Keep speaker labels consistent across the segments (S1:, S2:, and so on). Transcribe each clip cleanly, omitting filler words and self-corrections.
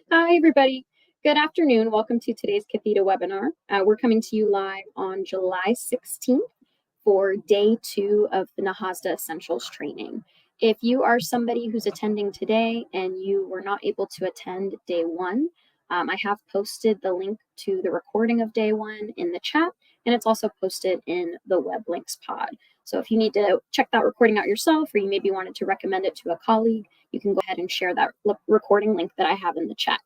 S1: Hi, everybody. Good afternoon. Welcome to today's Cathedra webinar. We're coming to you live on July 16th for day 2 of the NAHASDA Essentials training. If you are somebody who's attending today and you were not able to attend day 1, I have posted the link to the recording of day 1 in the chat, and it's also posted in the web links pod. So if you need to check that recording out yourself, or you maybe wanted to recommend it to a colleague, you can go ahead and share that recording link that I have in the chat.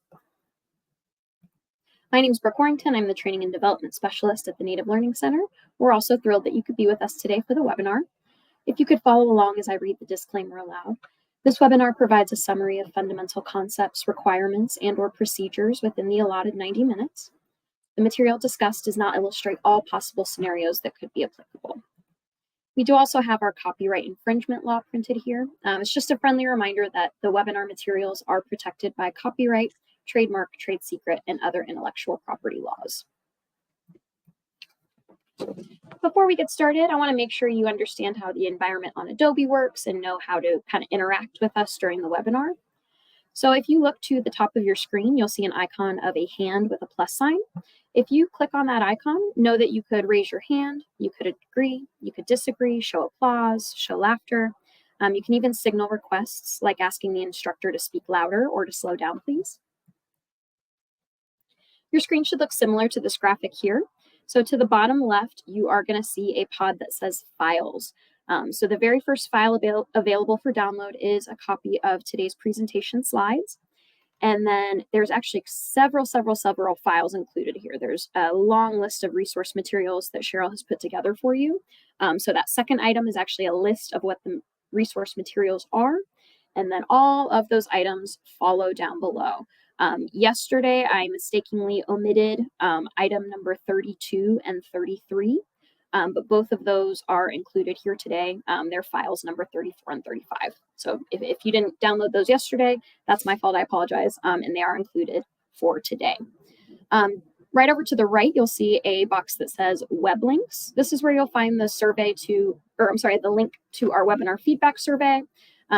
S1: My name is Brooke Warrington. I'm the Training and Development Specialist at the Native Learning Center. We're also thrilled that you could be with us today for the webinar. If you could follow along as I read the disclaimer aloud. This webinar provides a summary of fundamental concepts, requirements, and/or procedures within the allotted 90 minutes. The material discussed does not illustrate all possible scenarios that could be applicable. We do also have our copyright infringement law printed here. It's just a friendly reminder that the webinar materials are protected by copyright, trademark, trade secret, and other intellectual property laws. Before we get started, I want to make sure you understand how the environment on Adobe works and know how to kind of interact with us during the webinar. So if you look to the top of your screen, you'll see an icon of a hand with a plus sign. If you click on that icon, know that you could raise your hand, you could agree, you could disagree, show applause, show laughter. You can even signal requests like asking the instructor to speak louder or to slow down, please. Your screen should look similar to this graphic here. So to the bottom left, you are going to see a pod that says Files. So the very first file available for download is a copy of today's presentation slides. And then there's actually several files included here. There's a long list of resource materials that Cheryl has put together for you. So that second item is actually a list of what the resource materials are. And then all of those items follow down below. Yesterday, I mistakenly omitted item number 32 and 33. But both of those are included here today. They're files number 34 and 35. So if you didn't download those yesterday, that's my fault. I apologize. And they are included for today. Right over to the right, you'll see a box that says web links. This is where you'll find the the link to our webinar feedback survey.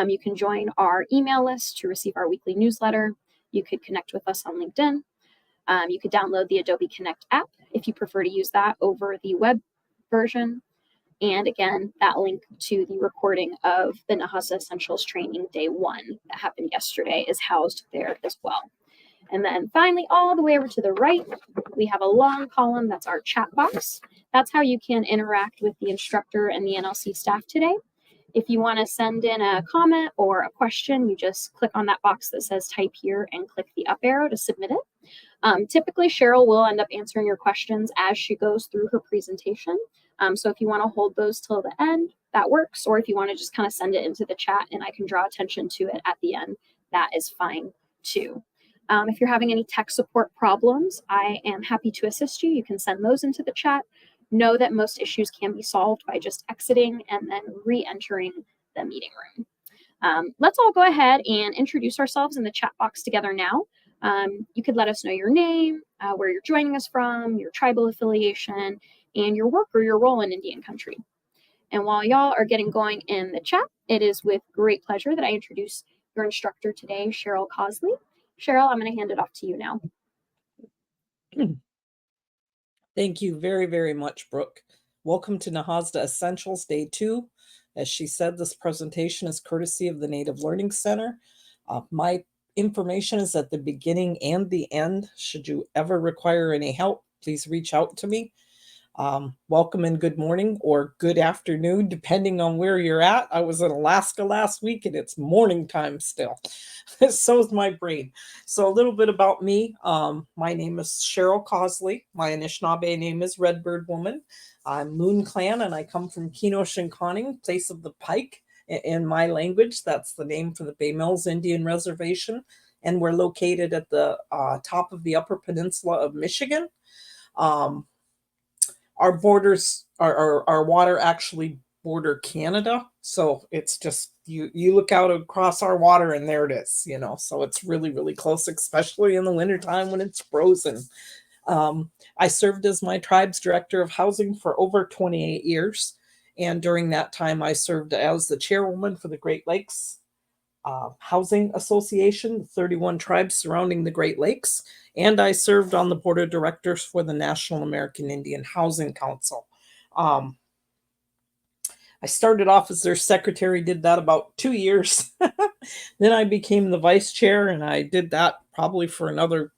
S1: You can join our email list to receive our weekly newsletter. You could connect with us on LinkedIn. You could download the Adobe Connect app if you prefer to use that over the web version. And again, that link to the recording of the NAHASDA Essentials Training Day 1 that happened yesterday is housed there as well. And then finally, all the way over to the right, we have a long column that's our chat box. That's how you can interact with the instructor and the NLC staff today. If you want to send in a comment or a question, you just click on that box that says type here and click the up arrow to submit it. Typically, Cheryl will end up answering your questions as she goes through her presentation. So if you want to hold those till the end, that works. Or if you want to just kind of send it into the chat and I can draw attention to it at the end, that is fine too. If you're having any tech support problems, I am happy to assist you. You can send those into the chat. Know that most issues can be solved by just exiting and then re-entering the meeting room. Let's all go ahead and introduce ourselves in the chat box together now. You could let us know your name, where you're joining us from, your tribal affiliation, and your work or your role in Indian country. And while y'all are getting going in the chat, it is with great pleasure that I introduce your instructor today, Cheryl Cosley. Cheryl, I'm going to hand it off to you now.
S2: Thank you very, very much, Brooke. Welcome to NAHASDA Essentials Day 2. As she said, this presentation is courtesy of the Native Learning Center. My information is at the beginning and the end. Should you ever require any help, please reach out to me. Welcome and good morning or good afternoon, depending on where you're at. I was in Alaska last week and it's morning time still. So is my brain. So a little bit about me. My name is Cheryl Cosley. My Anishinaabe name is Redbird Woman. I'm Moon Clan and I come from Keno-Shinkoning, place of the pike. In my language, that's the name for the Bay Mills Indian Reservation. And we're located at the top of the Upper Peninsula of Michigan. Our borders, our water actually border Canada. So it's just, you look out across our water and there it is, so it's really, really close, especially in the wintertime when it's frozen. I served as my tribe's director of housing for over 28 years. And during that time, I served as the chairwoman for the Great Lakes Housing Association, the 31 tribes surrounding the Great Lakes, and I served on the board of directors for the National American Indian Housing Council. I started off as their secretary, did that about 2 years. Then I became the vice chair, and I did that probably for another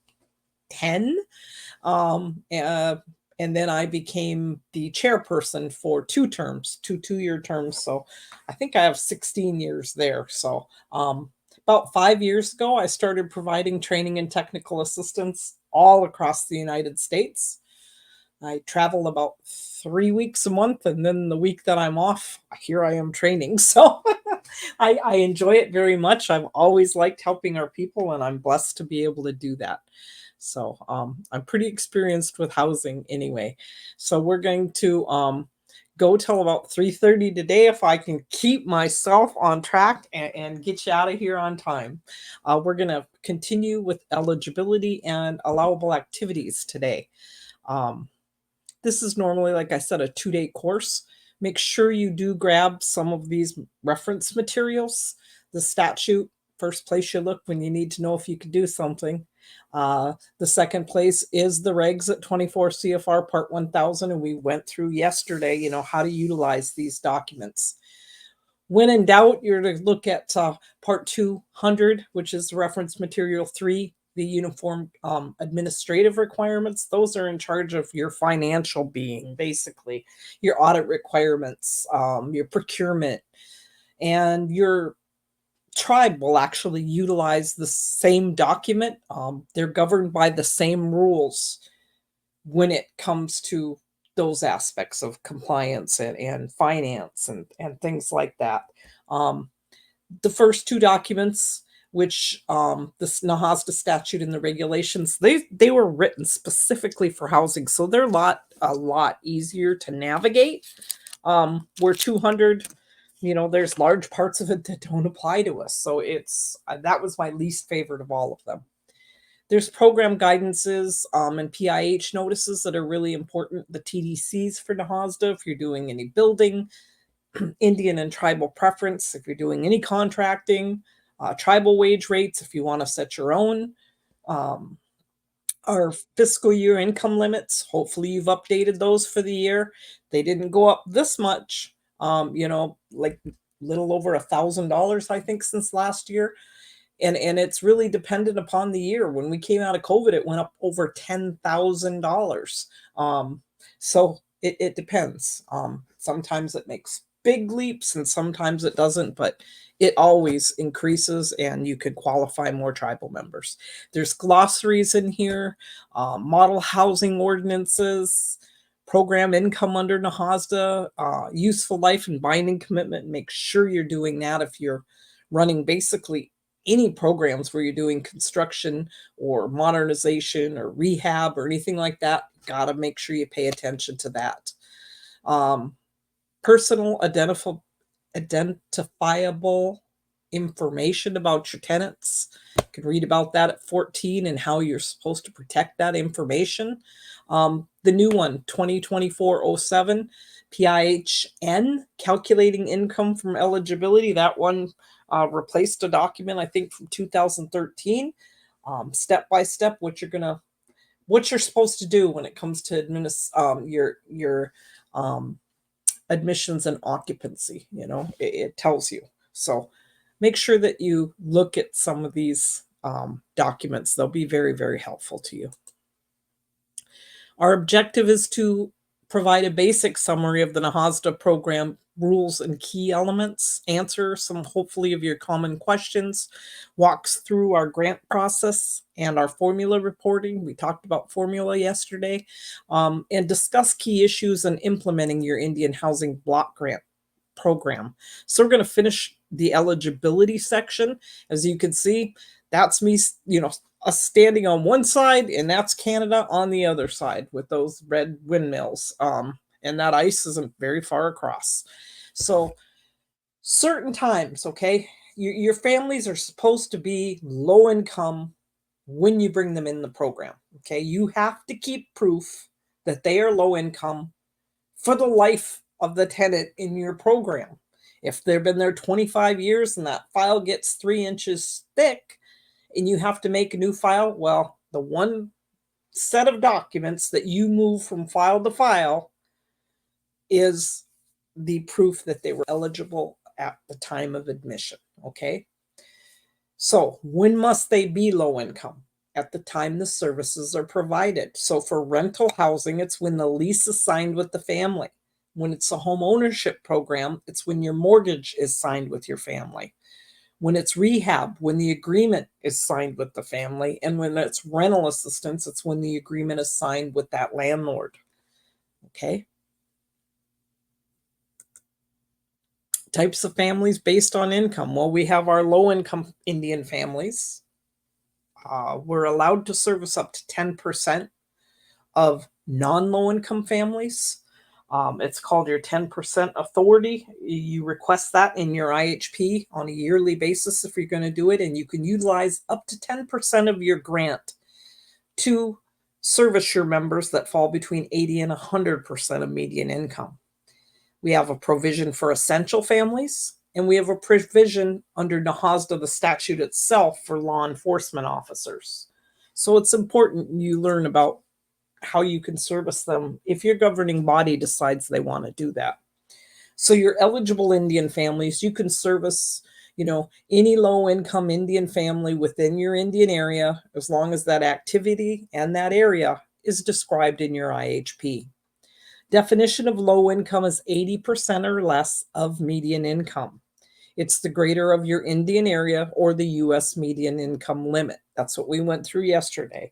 S2: 10. And then I became the chairperson for 2 terms, 2-year terms. So I think I have 16 years there. So about 5 years ago, I started providing training and technical assistance all across the United States. I travel about 3 weeks a month, and then the week that I'm off, here I am training. So I enjoy it very much. I've always liked helping our people, and I'm blessed to be able to do that. So I'm pretty experienced with housing anyway. So we're going to go till about 3:30 today if I can keep myself on track and get you out of here on time. We're going to continue with eligibility and allowable activities today. This is normally, like I said, a 2-day course. Make sure you do grab some of these reference materials. The statute, first place you look when you need to know if you could do something. The second place is the regs at 24 CFR Part 1000, and we went through yesterday, how to utilize these documents. When in doubt, you're to look at Part 200, which is reference material 3, the uniform administrative requirements. Those are in charge of your financial being, basically, your audit requirements, your procurement, and your tribe will actually utilize the same document. They're governed by the same rules when it comes to those aspects of compliance and finance and things like that. The first 2 documents, which this NAHASDA statute and the regulations, they were written specifically for housing, so they're a lot easier to navigate. Where 200, there's large parts of it that don't apply to us, so that was my least favorite of all of them. There's program guidances and PIH notices that are really important. The TDCs for NAHASDA, if you're doing any building, Indian and tribal preference, if you're doing any contracting, tribal wage rates, if you want to set your own, our fiscal year income limits. Hopefully you've updated those for the year. They didn't go up this much, like little over $1,000, I think, since last year. And it's really dependent upon the year. When we came out of COVID, it went up over $10,000. So it depends. Sometimes it makes big leaps and sometimes it doesn't, but it always increases and you could qualify more tribal members. There's glossaries in here, model housing ordinances, program income under NAHASDA, useful life and binding commitment. Make sure you're doing that if you're running basically any programs where you're doing construction or modernization or rehab or anything like that. Got to make sure you pay attention to that. Personal identifiable information about your tenants. You can read about that at 14 and how you're supposed to protect that information. The new one, 2024-07, PIHN, calculating income from eligibility. That one replaced a document, I think, from 2013. Step by step, what you're supposed to do when it comes to your admissions and occupancy. It tells you. So make sure that you look at some of these documents. They'll be very, very helpful to you. Our objective is to provide a basic summary of the NAHASDA program rules and key elements, answer some hopefully of your common questions, walks through our grant process and our formula reporting. We talked about formula yesterday, and discuss key issues in implementing your Indian Housing Block Grant program. So we're going to finish the eligibility section. As you can see, that's me, us standing on one side, and that's Canada on the other side with those red windmills. And that ice isn't very far across. So certain times, okay, your families are supposed to be low income when you bring them in the program. Okay, you have to keep proof that they are low income for the life of the tenant in your program. If they've been there 25 years and that file gets 3 inches thick and you have to make a new file, well, the one set of documents that you move from file to file is the proof that they were eligible at the time of admission, okay? So when must they be low income? At the time the services are provided. So for rental housing, it's when the lease is signed with the family. When it's a home ownership program, it's when your mortgage is signed with your family. When it's rehab, when the agreement is signed with the family. And when it's rental assistance, it's when the agreement is signed with that landlord. Okay? Types of families based on income. Well, we have our low-income Indian families. We're allowed to service up to 10% of non-low-income families. It's called your 10% authority. You request that in your IHP on a yearly basis if you're going to do it, and you can utilize up to 10% of your grant to service your members that fall between 80 and 100% of median income. We have a provision for essential families, and we have a provision under NAHASDA, the statute itself, for law enforcement officers. So it's important you learn about how you can service them if your governing body decides they want to do that. So your eligible Indian families, you can service, any low-income Indian family within your Indian area, as long as that activity and that area is described in your IHP. Definition of low income is 80% or less of median income. It's the greater of your Indian area or the U.S. median income limit. That's what we went through yesterday.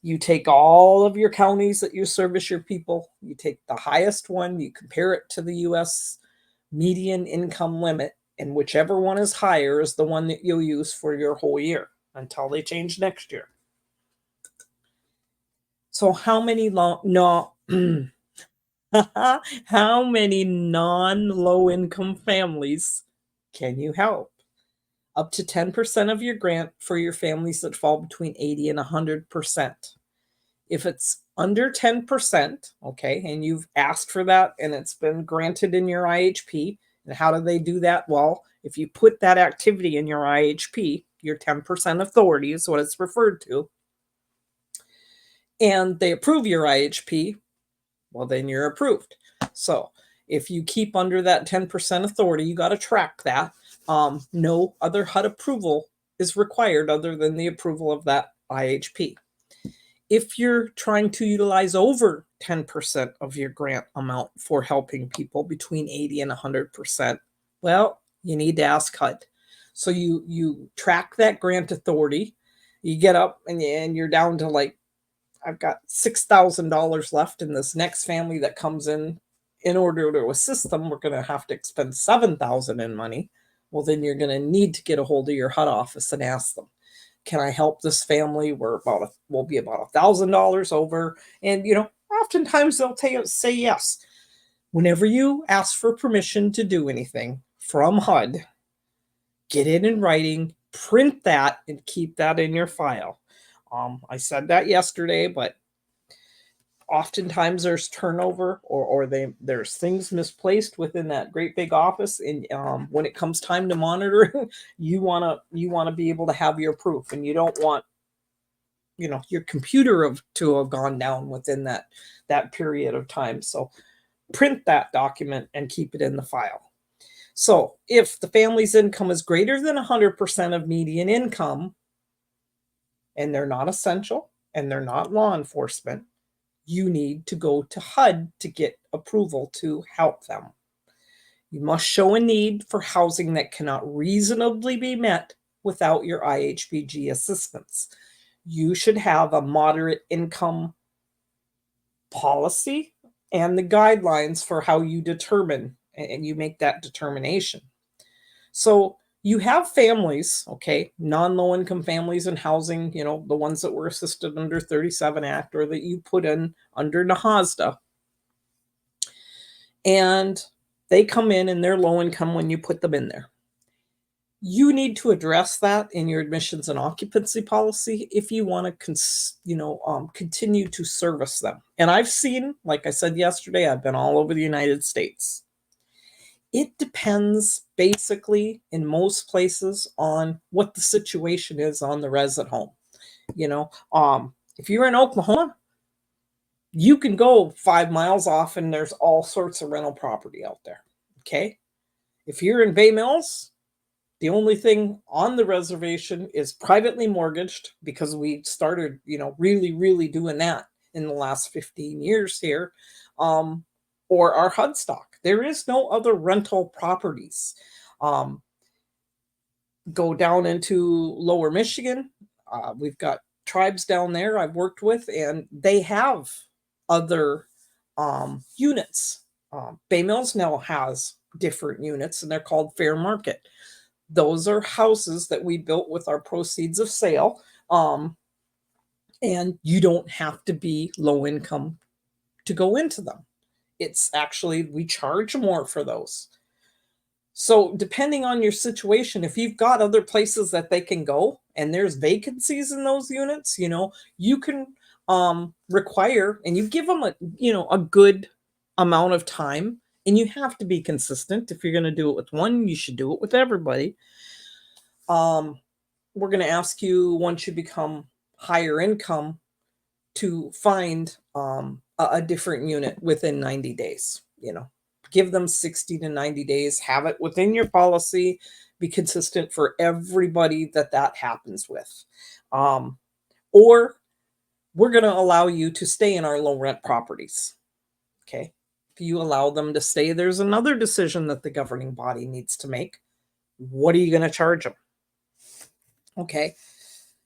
S2: You take all of your counties that you service your people, you take the highest one, you compare it to the U.S. median income limit, and whichever one is higher is the one that you'll use for your whole year until they change next year. So how many how many non-low income families can you help? Up to 10% of your grant for your families that fall between 80 and 100%. If it's under 10%, okay, and you've asked for that and it's been granted in your IHP, and how do they do that? Well, if you put that activity in your IHP, your 10% authority is what it's referred to, and they approve your IHP, well, then you're approved. So if you keep under that 10% authority, you got to track that. No other HUD approval is required other than the approval of that IHP. If you're trying to utilize over 10% of your grant amount for helping people between 80 and 100%, well, you need to ask HUD. So you track that grant authority. You get up and you're down to like, I've got $6,000 left in this next family that comes in order to assist them. We're going to have to expend $7,000 in money. Well, then you're going to need to get a hold of your HUD office and ask them, can I help this family? We'll be about $1,000 over. And, oftentimes they'll say yes. Whenever you ask for permission to do anything from HUD, get it in writing, print that, and keep that in your file. I said that yesterday, but oftentimes there's turnover or there's things misplaced within that great big office. And when it comes time to monitoring, you want to be able to have your proof, and you don't want your computer to have gone down within that period of time. So print that document and keep it in the file. So if the family's income is greater than 100% of median income, and they're not essential, and they're not law enforcement, you need to go to HUD to get approval to help them. You must show a need for housing that cannot reasonably be met without your IHBG assistance. You should have a moderate income policy and the guidelines for how you determine and you make that determination. So you have families, okay, non-low income families in housing, the ones that were assisted under 37 Act or that you put in under NAHASDA. And they come in and they're low income when you put them in there. You need to address that in your admissions and occupancy policy if you want to, continue to service them. And I've seen, like I said yesterday, I've been all over the United States. It depends basically in most places on what the situation is on the resident home. You know, if you're in Oklahoma, you can go 5 miles off and there's all sorts of rental property out there. Okay. If you're in Bay Mills, the only thing on the reservation is privately mortgaged, because we started, really, really doing that in the last 15 years here, or our HUD stock. There is no other rental properties. Go down into Lower Michigan. We've got tribes down there I've worked with, and they have other units. Bay Mills now has different units, and they're called fair market. Those are houses that we built with our proceeds of sale. And you don't have to be low income to go into them. It's actually, we charge more for those. So depending on your situation, if you've got other places that they can go and there's vacancies in those units, you can require, and you give them a good amount of time, and you have to be consistent. If you're going to do it with one, you should do it with everybody. We're going to ask you, once you become higher income, to find a different unit within 90 days. Give them 60 to 90 days, have it within your policy, be consistent for everybody that happens with. Or we're going to allow you to stay in our low rent properties. Okay. If you allow them to stay, there's another decision that the governing body needs to make. What are you going to charge them? Okay.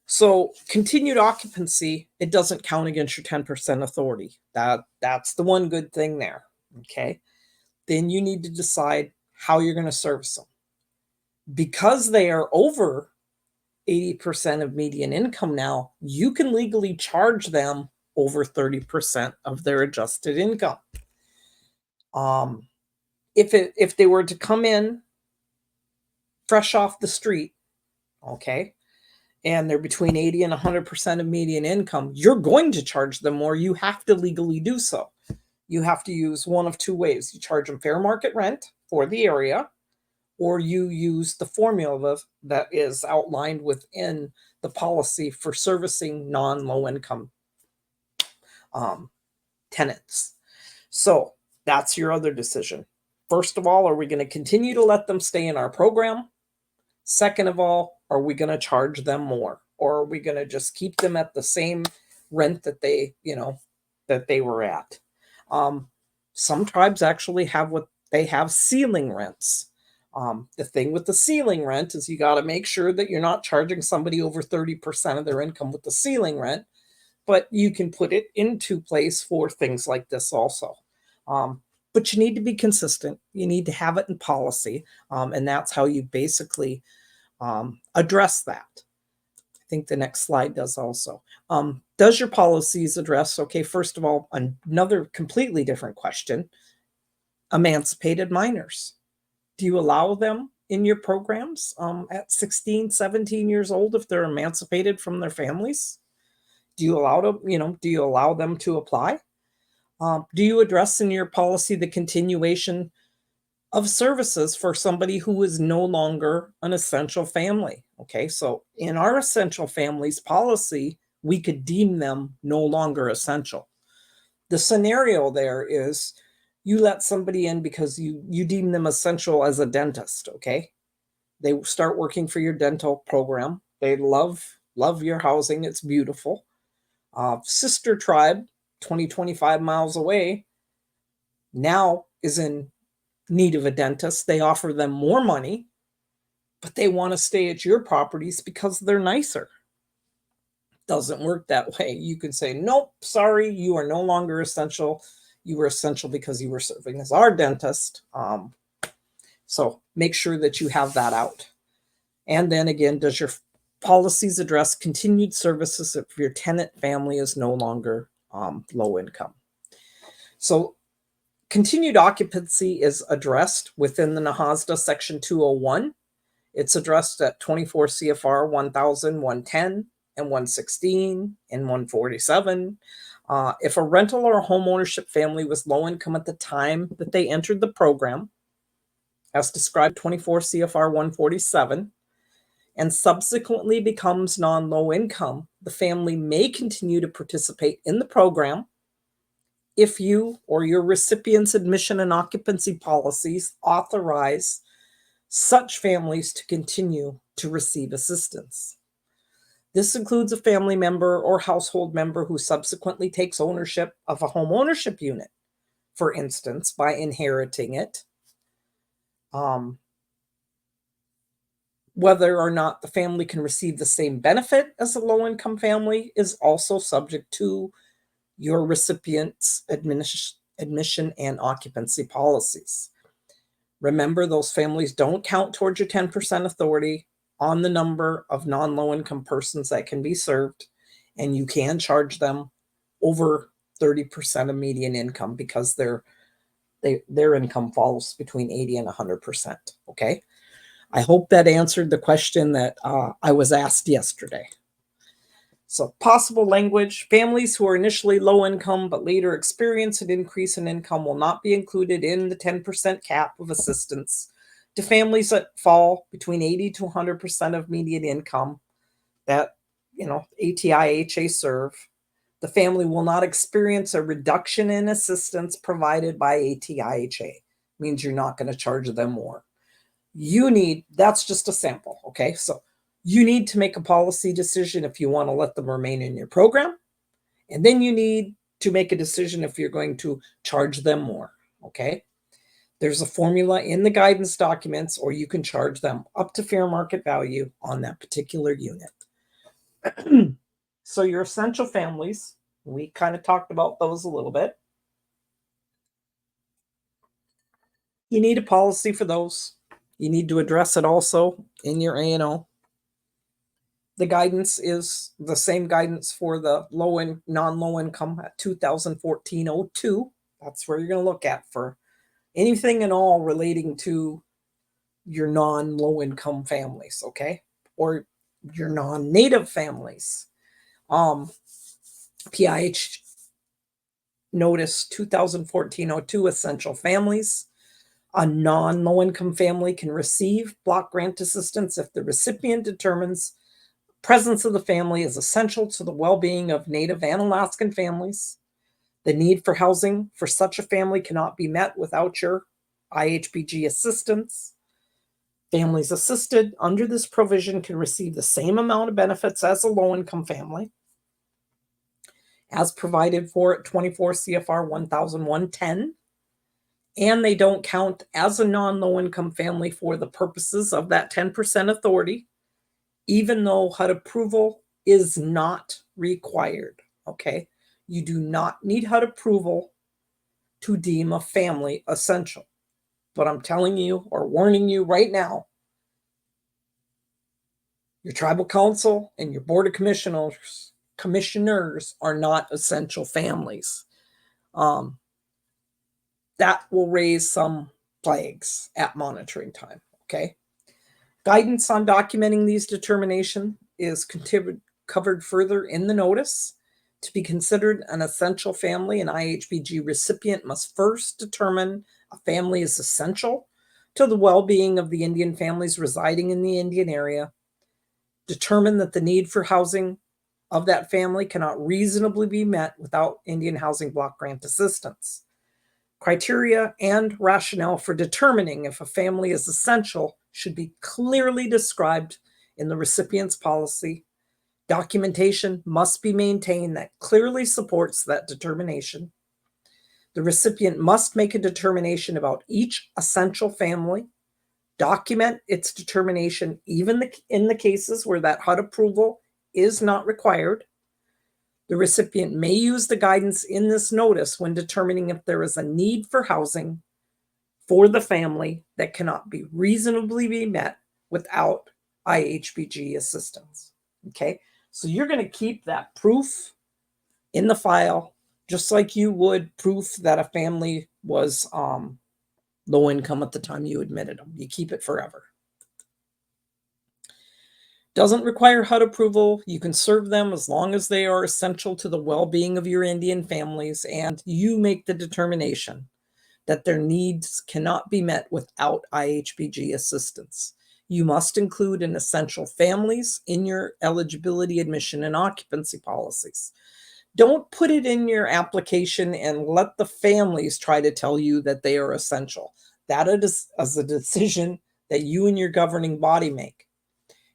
S2: So continued occupancy, it doesn't count against your 10% authority. That's the one good thing there. Okay. Then you need to decide how you're going to service them. Because they are over 80% of median income now, you can legally charge them over 30% of their adjusted income. If they were to come in fresh off the street, okay, and they're between 80 and 100% of median income, you're going to charge them more. You have to legally do so. You have to use one of two ways. You charge them fair market rent for the area, or you use the formula that is outlined within the policy for servicing non-low income tenants. So that's your other decision. First of all, are we going to continue to let them stay in our program? Second of all, are we going to charge them more? Or are we going to just keep them at the same rent that they were at? Some tribes actually have ceiling rents. The thing with the ceiling rent is you got to make sure that you're not charging somebody over 30% of their income with the ceiling rent, but you can put it into place for things like this also. But you need to be consistent. You need to have it in policy. And that's how you basically address that. I think the next slide does also. Does your policies address, okay, first of all, another completely different question, emancipated minors. Do you allow them in your programs at 16, 17 years old if they're emancipated from their families? Do you allow them to apply? Do you address in your policy the continuation of services for somebody who is no longer an essential family? Okay, so in our essential families policy, we could deem them no longer essential. The scenario there is you let somebody in because you deem them essential as a dentist. Okay, they start working for your dental program. They love your housing. It's beautiful. Sister tribe, 25 miles away, now is in need of a dentist. They offer them more money, but they want to stay at your properties because they're nicer. Doesn't work that way. You can say, nope, sorry, you are no longer essential. You were essential because you were serving as our dentist. So make sure that you have that out. And then again, does your policies address continued services if your tenant family is no longer low income? So continued occupancy is addressed within the NAHASDA Section 201. It's addressed at 24 CFR 1000, 110, and 116, and 147. If a rental or a home ownership family was low income at the time that they entered the program, as described 24 CFR 147, and subsequently becomes non-low income, the family may continue to participate in the program if you or your recipient's admission and occupancy policies authorize such families to continue to receive assistance. This includes a family member or household member who subsequently takes ownership of a home ownership unit, for instance, by inheriting it. Whether or not the family can receive the same benefit as a low-income family is also subject to your recipient's admission and occupancy policies. Remember, those families don't count towards your 10% authority on the number of non-low-income persons that can be served, and you can charge them over 30% of median income because their income falls between 80 and 100%. Okay, I hope that answered the question that I was asked yesterday. So possible language: families who are initially low income but later experience an increase in income will not be included in the 10% cap of assistance. To families that fall between 80 to 100% of median income that, ATI-HA serve, the family will not experience a reduction in assistance provided by ATI-HA. Means you're not going to charge them more. That's just a sample, okay? So you need to make a policy decision if you want to let them remain in your program. And then you need to make a decision if you're going to charge them more, okay? There's a formula in the guidance documents, or you can charge them up to fair market value on that particular unit. So your essential families, we kind of talked about those a little bit. You need a policy for those. You need to address it also in your A&O. The guidance is the same guidance for the non-low income at 2014-02. That's where you're going to look at for anything and all relating to your non-low income families, okay? Or your non-native families. PIH notice 2014-02 essential families. A non-low income family can receive block grant assistance if the recipient determines presence of the family is essential to the well-being of Native and Alaskan families. The need for housing for such a family cannot be met without your IHBG assistance. Families assisted under this provision can receive the same amount of benefits as a low-income family, as provided for at 24 CFR 1001-10, and they don't count as a non-low-income family for the purposes of that 10% authority, even though HUD approval is not required, okay? You do not need HUD approval to deem a family essential. But I'm telling you or warning you right now, your tribal council and your board of commissioners are not essential families. That will raise some flags at monitoring time, okay? Guidance on documenting these determinations is covered further in the notice. To be considered an essential family, an IHBG recipient must first determine a family is essential to the well-being of the Indian families residing in the Indian area, determine that the need for housing of that family cannot reasonably be met without Indian Housing Block Grant assistance. Criteria and rationale for determining if a family is essential should be clearly described in the recipient's policy. Documentation must be maintained that clearly supports that determination. The recipient must make a determination about each essential family, document its determination even in the cases where that HUD approval is not required. The recipient may use the guidance in this notice when determining if there is a need for housing for the family that cannot be reasonably be met without IHBG assistance. Okay, so you're going to keep that proof in the file just like you would proof that a family was low income at the time you admitted them. You keep it forever. Doesn't require HUD approval. You can serve them as long as they are essential to the well-being of your Indian families, and you make the determination. that their needs cannot be met without IHBG assistance. You must include an essential families in your eligibility, admission, and occupancy policies. Don't put it in your application and let the families try to tell you that they are essential. That is a decision that you and your governing body make.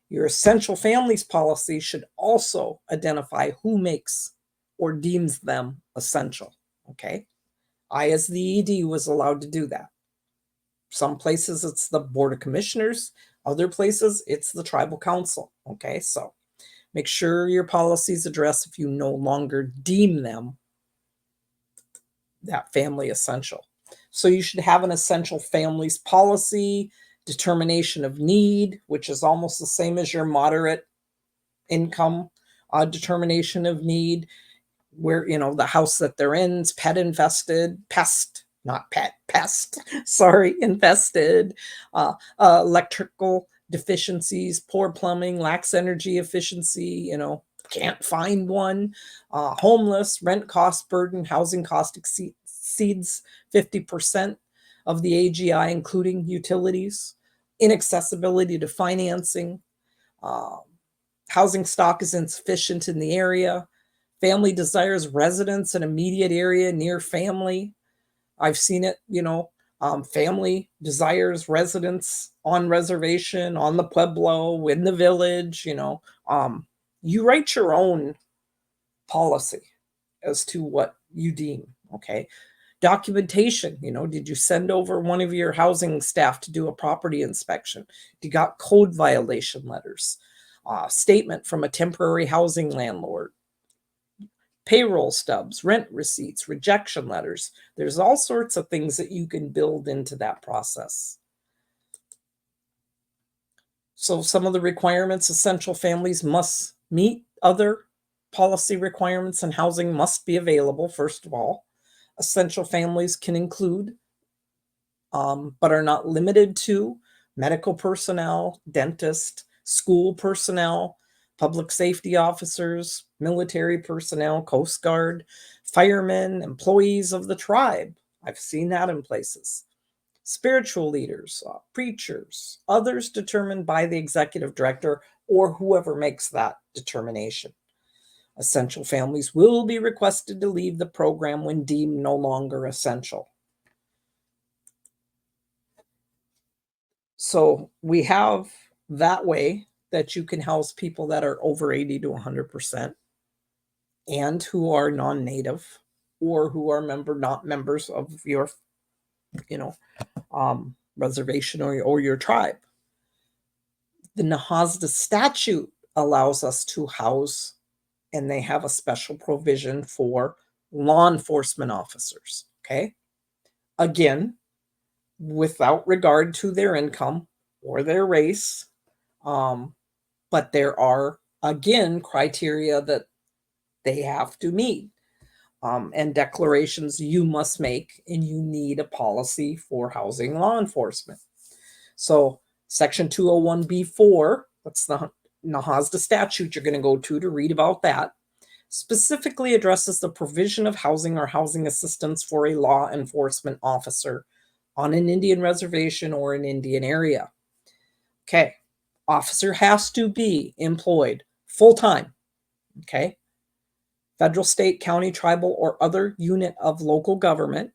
S2: Your essential families policy should also identify who makes or deems them essential. Okay. I, as the ED, was allowed to do that. Some places it's the Board of Commissioners, other places it's the Tribal Council. Okay. So make sure your policies address if you no longer deem them that family essential. So you should have an essential families policy, determination of need, which is almost the same as your moderate income determination of need, where, the house that they're in is infested, electrical deficiencies, poor plumbing, lacks energy efficiency, can't find one, homeless, rent cost burden, housing cost exceeds 50% of the AGI, including utilities, inaccessibility to financing, housing stock is insufficient in the area, family desires residence in immediate area near family. I've seen it, family desires residence on reservation, on the pueblo, in the village, you write your own policy as to what you deem. Okay. Documentation, did you send over one of your housing staff to do a property inspection? You got code violation letters, statement from a temporary housing landlord, payroll stubs, rent receipts, rejection letters. There's all sorts of things that you can build into that process. So some of the requirements: essential families must meet other policy requirements, and housing must be available, first of all. Essential families can include, but are not limited to, medical personnel, dentist, school personnel, public safety officers, military personnel, Coast Guard, firemen, employees of the tribe. I've seen that in places. Spiritual leaders, preachers, others determined by the executive director or whoever makes that determination. Essential families will be requested to leave the program when deemed no longer essential. So we have that way that you can house people that are over 80 to 100% and who are non-native or who are not members of your, reservation or your tribe. The NAHASDA statute allows us to house, and they have a special provision for law enforcement officers. Okay. Again, without regard to their income or their race. But there are, again, criteria that they have to meet, and declarations you must make, and you need a policy for housing law enforcement. So Section 201B4, that's the NAHASDA statute you're going to go to read about that, specifically addresses the provision of housing or housing assistance for a law enforcement officer on an Indian reservation or an Indian area. Okay. Officer has to be employed full-time. Okay. Federal, state, county, tribal, or other unit of local government.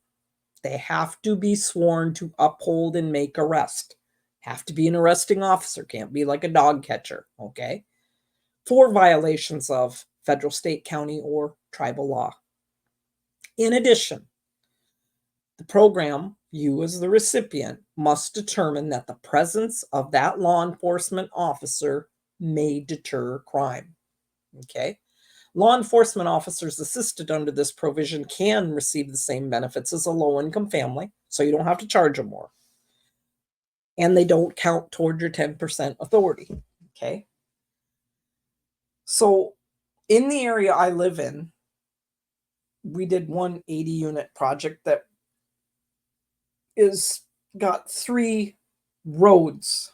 S2: They have to be sworn to uphold and make arrest. Have to be an arresting officer. Can't be like a dog catcher. Okay. For violations of federal, state, county, or tribal law. In addition, the program, you as the recipient, must determine that the presence of that law enforcement officer may deter crime. Okay. Law enforcement officers assisted under this provision can receive the same benefits as a low-income family, so you don't have to charge them more. And they don't count toward your 10% authority. Okay. So in the area I live in, we did one 80-unit project that got 3 roads.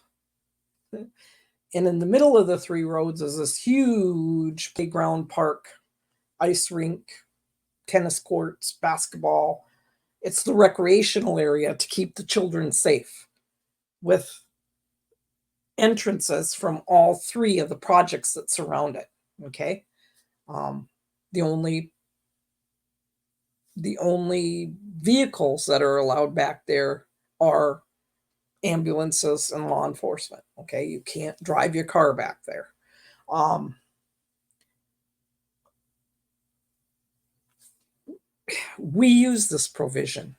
S2: And in the middle of the 3 roads is this huge playground park, ice rink, tennis courts, basketball. It's the recreational area to keep the children safe, with entrances from all three of the projects that surround it. Okay. Um, the only vehicles that are allowed back there are ambulances and law enforcement. Okay. You can't drive your car back there. We use this provision.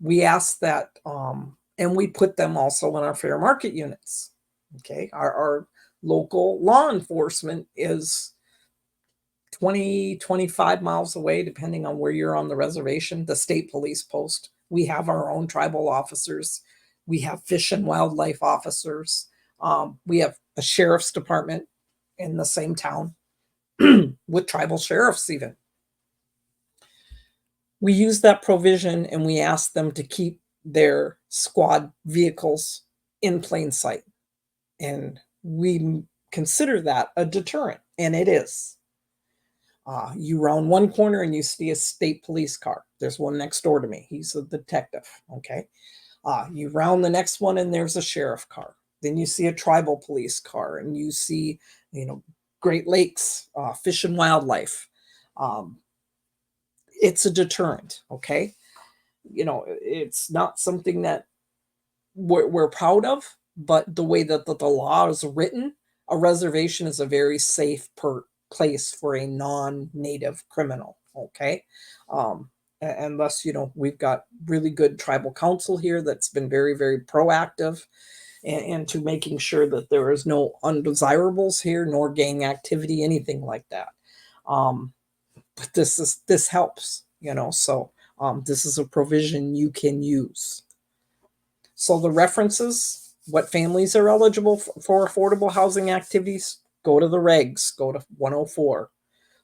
S2: We ask that, and we put them also in our fair market units. Okay. Our local law enforcement is 20, 25 miles away, depending on where you're on the reservation. The state police post. We have our own tribal officers. We have fish and wildlife officers. We have a sheriff's department in the same town with tribal sheriffs even. We use that provision and we ask them to keep their squad vehicles in plain sight. And we consider that a deterrent, and it is. You round one corner and you see a state police car. There's one next door to me. He's a detective. Okay. You round the next one and there's a sheriff car. Then you see a tribal police car, and you see, Great Lakes, Fish and Wildlife. It's a deterrent. Okay. It's not something that we're proud of, but the way that the law is written, a reservation is a very safe place for a non-native criminal. Okay. Unless, we've got really good tribal council here that's been very, very proactive and to making sure that there is no undesirables here, nor gang activity, anything like that. But this helps, so this is a provision you can use. So the references, what families are eligible for affordable housing activities, go to the regs, go to 104.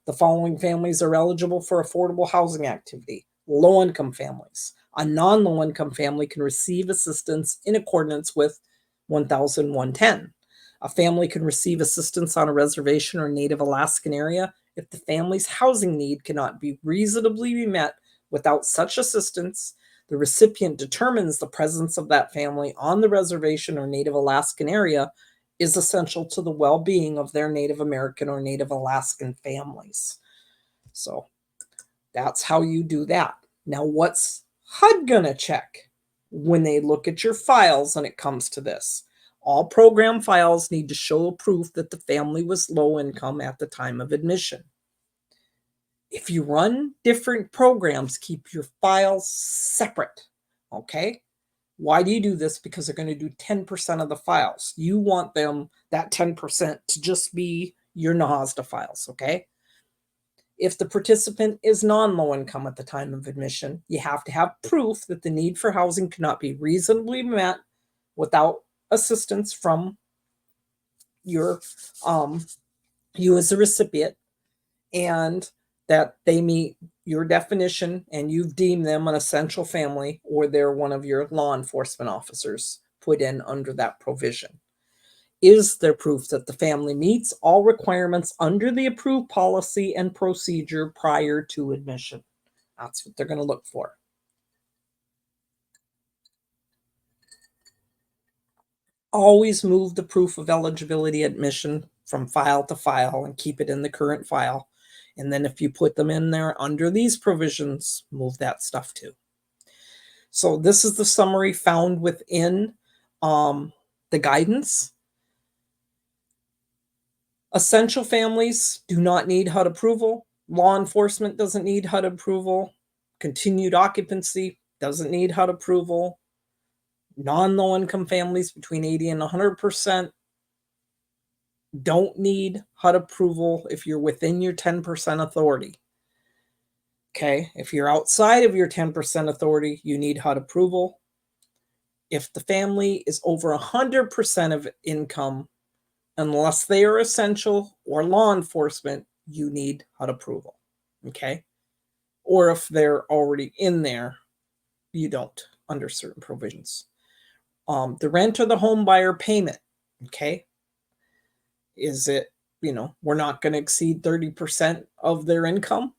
S2: The following families are eligible for affordable housing activity: low-income families. A non-low-income family can receive assistance in accordance with 1110. A family can receive assistance on a reservation or Native Alaskan area if the family's housing need cannot be reasonably met without such assistance. The recipient determines the presence of that family on the reservation or Native Alaskan area is essential to the well-being of their Native American or Native Alaskan families. So that's how you do that. Now, what's HUD gonna check when they look at your files when it comes to this? All program files need to show proof that the family was low income at the time of admission. If you run different programs, keep your files separate. Okay. Why do you do this? Because they're going to do 10% of the files. You want that 10% to just be your NAHASDA files. Okay. If the participant is non-low income at the time of admission, you have to have proof that the need for housing cannot be reasonably met without assistance from you as a recipient, and that they meet your definition and you've deemed them an essential family, or they're one of your law enforcement officers put in under that provision. Is there proof that the family meets all requirements under the approved policy and procedure prior to admission? That's what they're going to look for. Always move the proof of eligibility admission from file to file and keep it in the current file. And then if you put them in there under these provisions, move that stuff too. So this is the summary found within the guidance. Essential families do not need HUD approval. Law enforcement doesn't need HUD approval. Continued occupancy doesn't need HUD approval. Non-low-income families between 80 and 100% don't need HUD approval if you're within your 10% authority. Okay, if you're outside of your 10% authority, you need HUD approval. If the family is over 100% of income, unless they are essential or law enforcement, you need HUD approval. Okay, or if they're already in there, you don't under certain provisions. The rent or the home buyer payment. Okay, is it, we're not going to exceed 30% of their income?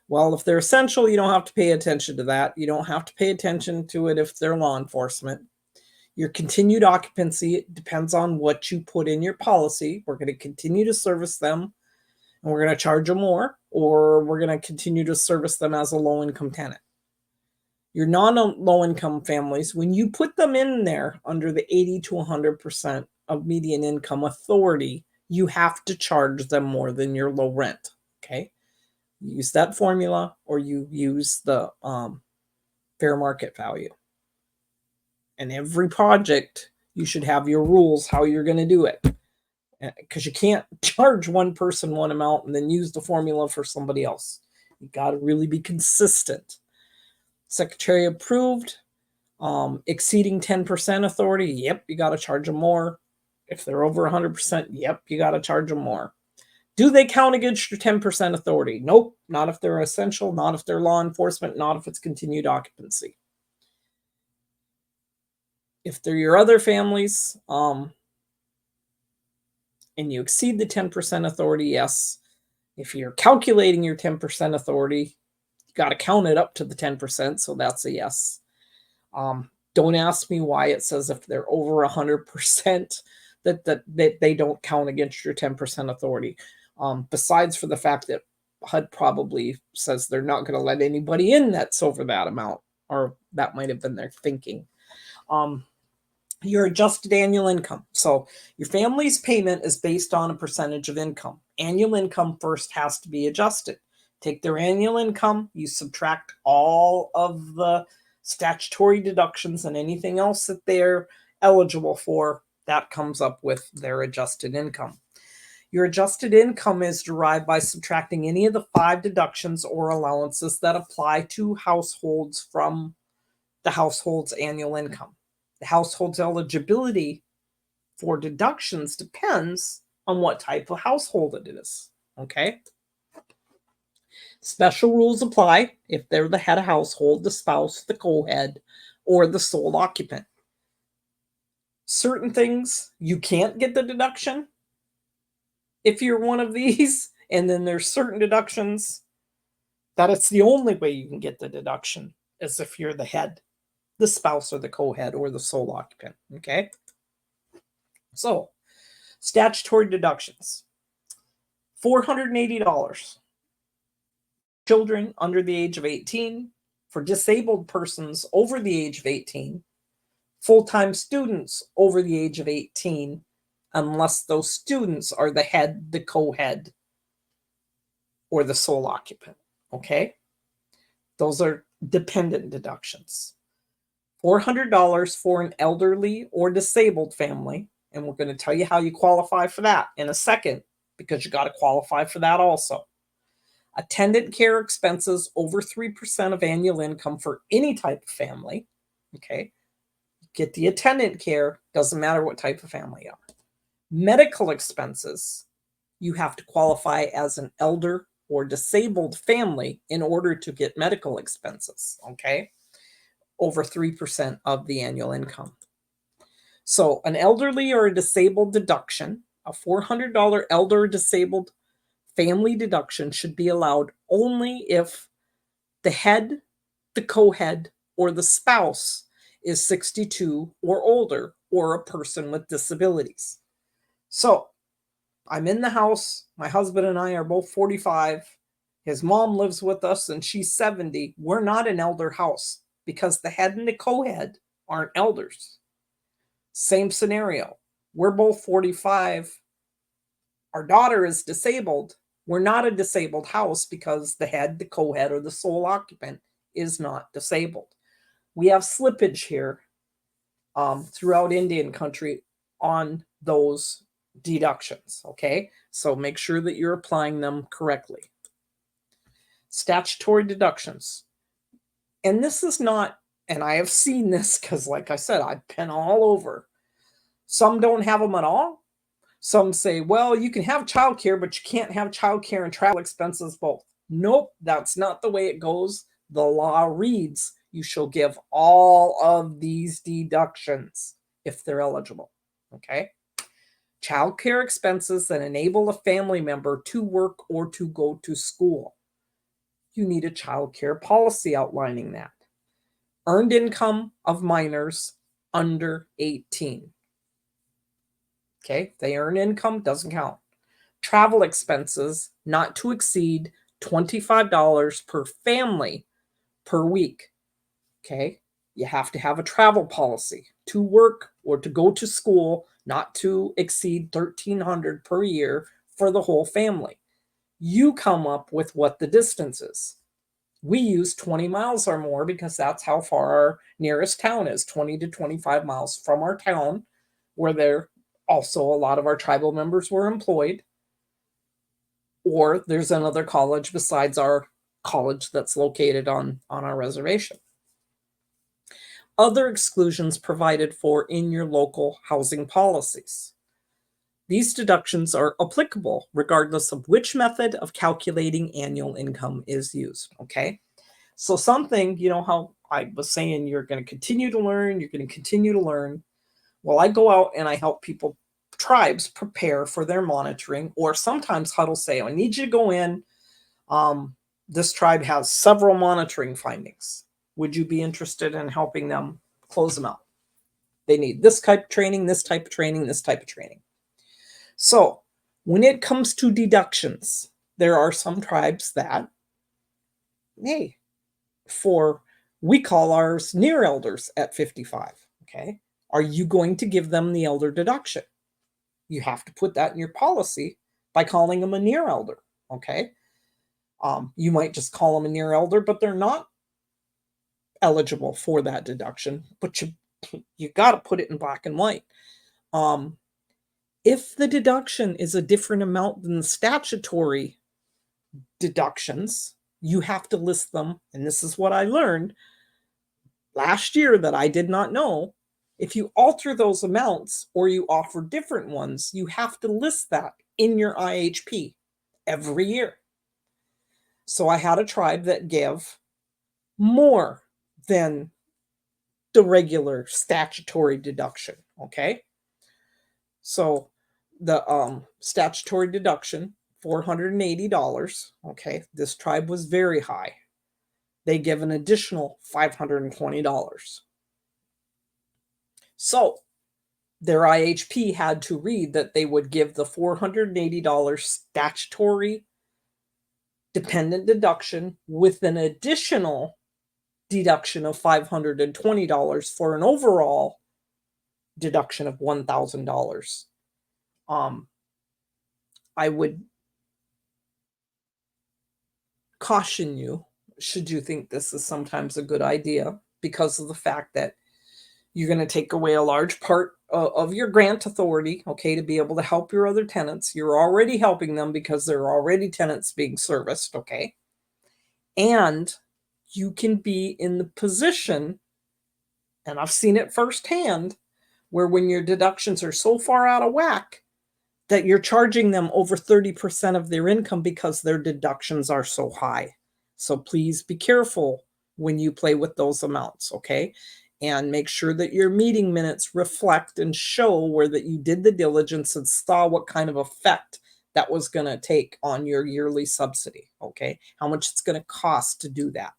S2: Well, if they're essential, you don't have to pay attention to that. You don't have to pay attention to it if they're law enforcement. Your continued occupancy depends on what you put in your policy. We're going to continue to service them and we're going to charge them more, or we're going to continue to service them as a low-income tenant. Your non-low-income families, when you put them in there under the 80 to 100% of median income authority, you have to charge them more than your low rent, okay? Use that formula, or you use the fair market value. And every project, you should have your rules how you're going to do it, because you can't charge one person one amount and then use the formula for somebody else. You got to really be consistent. Secretary approved, exceeding 10% authority, yep, you got to charge them more. If they're over 100%, yep, you got to charge them more. Do they count against your 10% authority? Nope, not if they're essential, not if they're law enforcement, not if it's continued occupancy. If they're your other families, and you exceed the 10% authority, yes. If you're calculating your 10% authority, you got to count it up to the 10%, so that's a yes. Don't ask me why it says if they're over 100% that they don't count against your 10% authority. Besides for the fact that HUD probably says they're not going to let anybody in that's over that amount, or that might have been their thinking. Your adjusted annual income. So your family's payment is based on a percentage of income. Annual income first has to be adjusted. Take their annual income, you subtract all of the statutory deductions and anything else that they're eligible for, that comes up with their adjusted income. Your adjusted income is derived by subtracting any of the 5 deductions or allowances that apply to households from the household's annual income. The household's eligibility for deductions depends on what type of household it is, okay? Special rules apply if they're the head of household, the spouse, the co-head, or the sole occupant. Certain things, you can't get the deduction if you're one of these, and then there's certain deductions that it's the only way you can get the deduction is if you're the head, the spouse, or the co-head, or the sole occupant, okay? So, statutory deductions. $480. Children under the age of 18, for disabled persons over the age of 18, full-time students over the age of 18, unless those students are the head, the co-head, or the sole occupant, okay? Those are dependent deductions. $400 for an elderly or disabled family, and we're going to tell you how you qualify for that in a second, because you got to qualify for that also. Attendant care expenses over 3% of annual income for any type of family, okay? Get the attendant care, doesn't matter what type of family you are. Medical expenses, you have to qualify as an elder or disabled family in order to get medical expenses, okay? Over 3% of the annual income. So an elderly or a disabled deduction, a $400 elder or disabled family deduction should be allowed only if the head, the co-head, or the spouse is 62 or older, or a person with disabilities. So I'm in the house. My husband and I are both 45. His mom lives with us and she's 70. We're not an elder house because the head and the co-head aren't elders. Same scenario. We're both 45. Our daughter is disabled. We're not a disabled house because the head, the co-head, or the sole occupant is not disabled. We have slippage here throughout Indian country on those deductions, okay? So make sure that you're applying them correctly. Statutory deductions. And this is not, and I have seen this because, like I said, I've been all over. Some don't have them at all. Some say, well, you can have childcare, but you can't have childcare and travel expenses both. Nope, that's not the way it goes. The law reads, you shall give all of these deductions if they're eligible, okay? Childcare expenses that enable a family member to work or to go to school. you need a child care policy outlining that. Earned income of minors under 18. Okay, they earn income, doesn't count. Travel expenses not to exceed $25 per family per week. Okay, you have to have a travel policy to work or to go to school, not to exceed $1,300 per year for the whole family. You come up with what the distance is. We use 20 miles or more because that's how far our nearest town is, 20 to 25 miles from our town, where there also a lot of our tribal members were employed. Or there's another college besides our college that's located on our reservation. Other exclusions provided for in your local housing policies. These deductions are applicable regardless of which method of calculating annual income is used, okay? So something, you know how I was saying you're going to continue to learn, you're going to continue to learn. Well, I go out and I help people, tribes, prepare for their monitoring, or sometimes HUD will say, I need you to go in. This tribe has several monitoring findings. Would you be interested in helping them close them out? They need this type of training, this type of training, this type of training. So when it comes to deductions, there are some tribes that, hey, we call ours near elders at 55, okay? Are you going to give them the elder deduction? You have to put that in your policy by calling them a near elder, okay? You might just call them a near elder, but they're not eligible for that deduction, but you got to put it in black and white. If the deduction is a different amount than the statutory deductions, you have to list them. And this is what I learned last year that I did not know. If you alter those amounts or you offer different ones, you have to list that in your IHP every year. So I had a tribe that gave more than the regular statutory deduction, okay? So the statutory deduction, $480, okay? This tribe was very high. They give an additional $520. So their IHP had to read that they would give the $480 statutory dependent deduction with an additional deduction of $520 for an overall deduction of $1,000. I would caution you, should you think this is sometimes a good idea, because of the fact that you're going to take away a large part of your grant authority, okay, to be able to help your other tenants. You're already helping them because there are already tenants being serviced, okay? And you can be in the position, and I've seen it firsthand, where when your deductions are so far out of whack that you're charging them over 30% of their income because their deductions are so high. So please be careful when you play with those amounts, okay? And make sure that your meeting minutes reflect and show where that you did the diligence and saw what kind of effect that was going to take on your yearly subsidy, okay? How much it's going to cost to do that.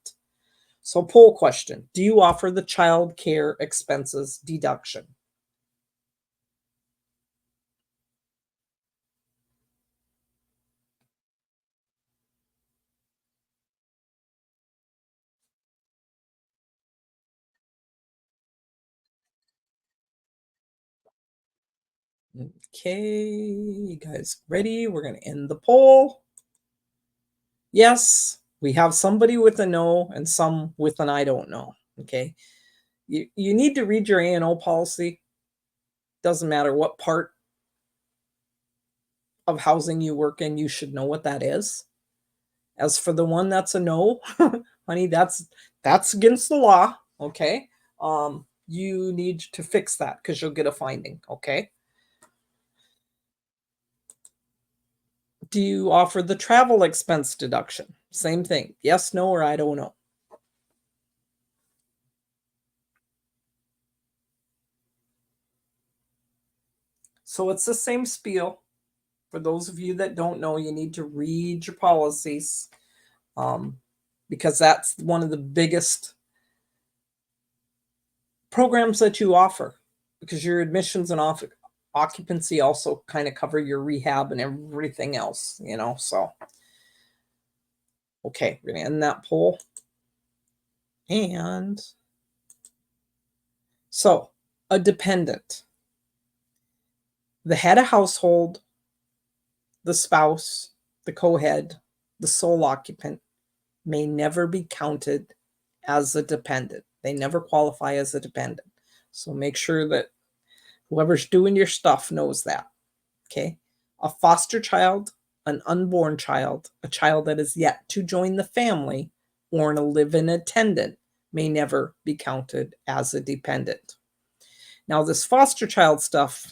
S2: So poll question, do you offer the child care expenses deduction? Okay, you guys ready? We're going to end the poll. Yes, we have somebody with a no and some with an I don't know, okay? You need to read your A&O policy. Doesn't matter what part of housing you work in, you should know what that is. As for the one that's a no, honey, that's against the law, okay? You need to fix that because you'll get a finding, okay? Do you offer the travel expense deduction? Same thing. Yes, no, or I don't know. So it's the same spiel. For those of you that don't know, you need to read your policies. because that's one of the biggest programs that you offer, because your admissions and occupancy also kind of cover your rehab and everything else, so. Okay, we're going to end that poll. And so, a dependent, the head of household, the spouse, the co-head, the sole occupant may never be counted as a dependent. They never qualify as a dependent. So make sure that whoever's doing your stuff knows that. Okay. A foster child, an unborn child, a child that is yet to join the family, or a live-in attendant may never be counted as a dependent. Now, this foster child stuff,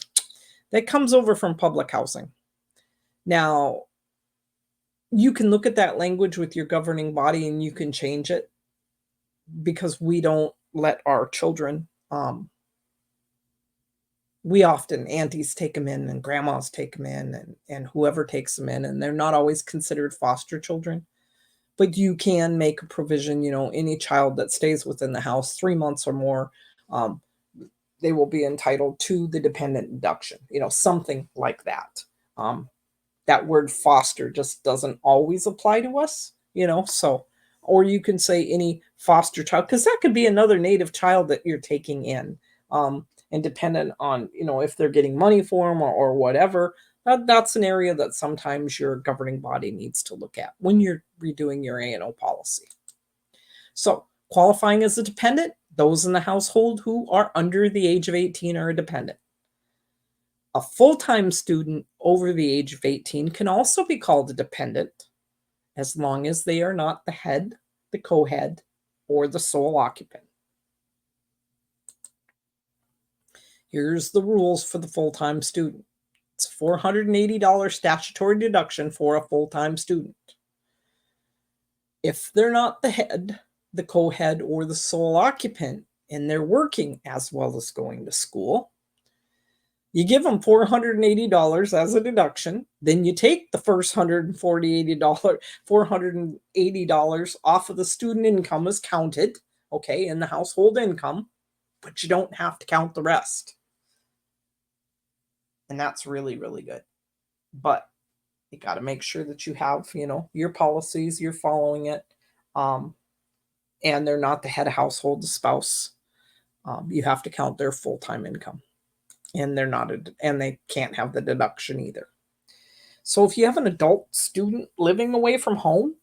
S2: that comes over from public housing. Now, you can look at that language with your governing body and you can change it, because we don't let our children, we often, aunties take them in and grandmas take them in, and whoever takes them in, and they're not always considered foster children. But you can make a provision, any child that stays within the house 3 months or more, they will be entitled to the dependent deduction, something like that. That word foster just doesn't always apply to us, so, or you can say any foster child, because that could be another native child that you're taking in, and dependent on, if they're getting money for them or whatever, that's an area that sometimes your governing body needs to look at when you're redoing your A&O policy. So qualifying as a dependent, those in the household who are under the age of 18 are a dependent. A full-time student over the age of 18 can also be called a dependent, as long as they are not the head, the co-head, or the sole occupant. Here's the rules for the full-time student. It's $480 statutory deduction for a full-time student. If they're not the head, the co-head, or the sole occupant, and they're working as well as going to school, you give them $480 as a deduction. Then you take the first $480 off of the student income as counted, okay, in the household income, but you don't have to count the rest. And that's really, really good. But you got to make sure that you have, your policies, you're following it, and they're not the head of household, the spouse. You have to count their full-time income. And and they can't have the deduction either. So if you have an adult student living away from home,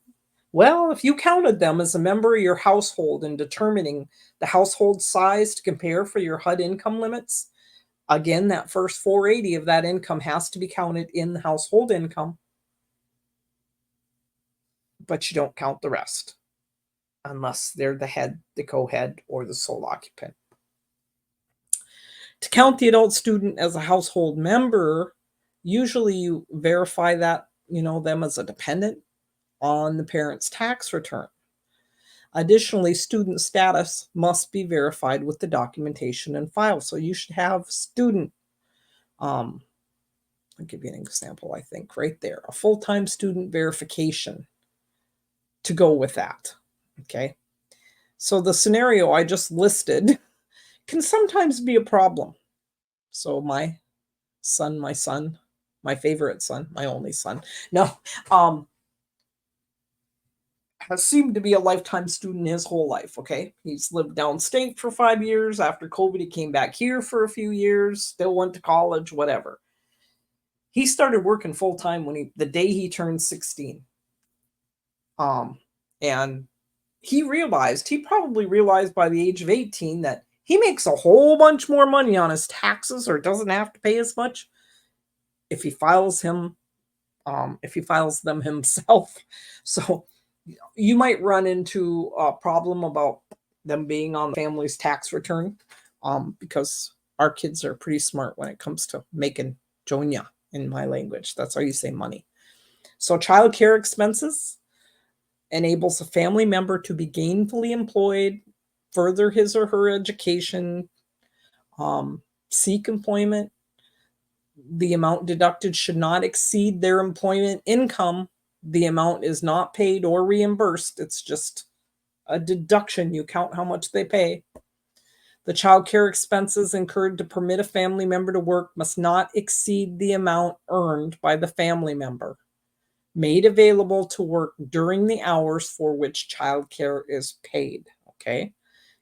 S2: well, if you counted them as a member of your household in determining the household size to compare for your HUD income limits, again, that first 480 of that income has to be counted in the household income, but you don't count the rest unless they're the head, the co-head, or the sole occupant. To count the adult student as a household member, usually you verify that, them as a dependent on the parent's tax return. Additionally, student status must be verified with the documentation and file. So you should have student, I'll give you an example, I think, right there. A full-time student verification to go with that, okay? So the scenario I just listed can sometimes be a problem. So my son, my favorite son, my only son, has seemed to be a lifetime student his whole life, okay? He's lived downstate for 5 years. After COVID, he came back here for a few years, still went to college, whatever. He started working full-time the day he turned 16. And he probably realized by the age of 18 that he makes a whole bunch more money on his taxes, or doesn't have to pay as much, if he files them himself. So you might run into a problem about them being on the family's tax return, because our kids are pretty smart when it comes to making jonya, in my language. That's how you say money. So childcare expenses enables a family member to be gainfully employed, further his or her education, seek employment. The amount deducted should not exceed their employment income the amount is not paid or reimbursed. It's just a deduction. You count how much they pay. The child care expenses incurred to permit a family member to work must not exceed the amount earned by the family member made available to work during the hours for which child care is paid. Okay.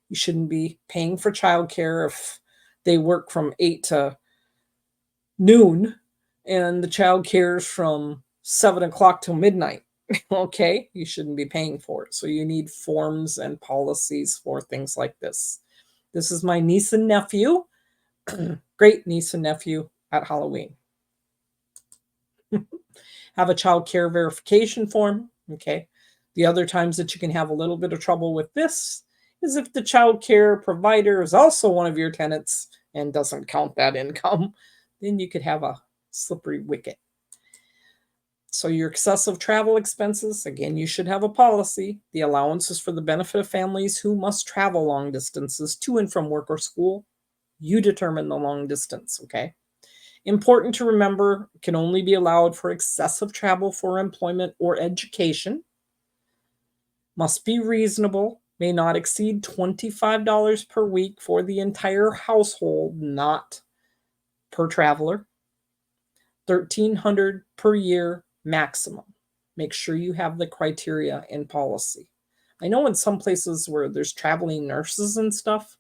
S2: You shouldn't be paying for child care if they work from 8 to noon and the child cares from 7 o'clock till midnight. Okay. You shouldn't be paying for it. So you need forms and policies for things like this. This is my niece and nephew, great niece and nephew at Halloween. Have a child care verification form. Okay. The other times that you can have a little bit of trouble with this is if the child care provider is also one of your tenants and doesn't count that income, then you could have a slippery wicket. So your excessive travel expenses, again, you should have a policy. The allowance is for the benefit of families who must travel long distances to and from work or school. You determine the long distance, okay? Important to remember, can only be allowed for excessive travel for employment or education. Must be reasonable, may not exceed $25 per week for the entire household, not per traveler. $1,300 per year maximum. Make sure you have the criteria in policy. I know in some places where there's traveling nurses and stuff,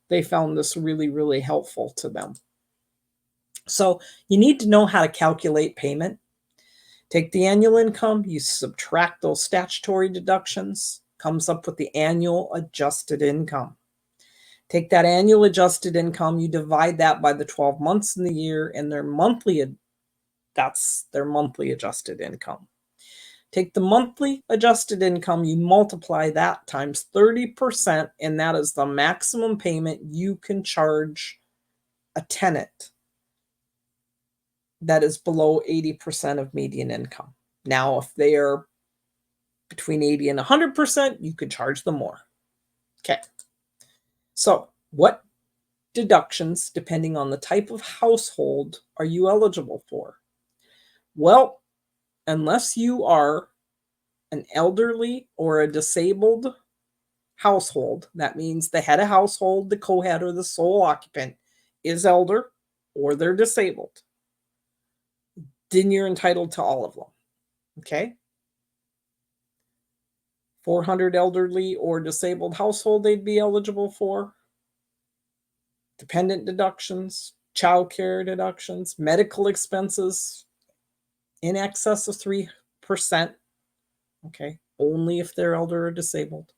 S2: they found this really, really helpful to them. So you need to know how to calculate payment. Take the annual income, you subtract those statutory deductions, comes up with the annual adjusted income. Take that annual adjusted income, you divide that by the 12 months in the year, and that's their monthly adjusted income. Take the monthly adjusted income, you multiply that times 30%, and that is the maximum payment you can charge a tenant that is below 80% of median income. Now, if they are between 80 and 100%, you could charge them more. Okay. So what deductions, depending on the type of household, are you eligible for? Well, unless you are an elderly or a disabled household, that means the head of household, the co-head, or the sole occupant is elder or they're disabled, then you're entitled to all of them. Okay. 400 elderly or disabled household they'd be eligible for. Dependent deductions, child care deductions, medical expenses in excess of 3%. Okay. Only if they're elder or disabled.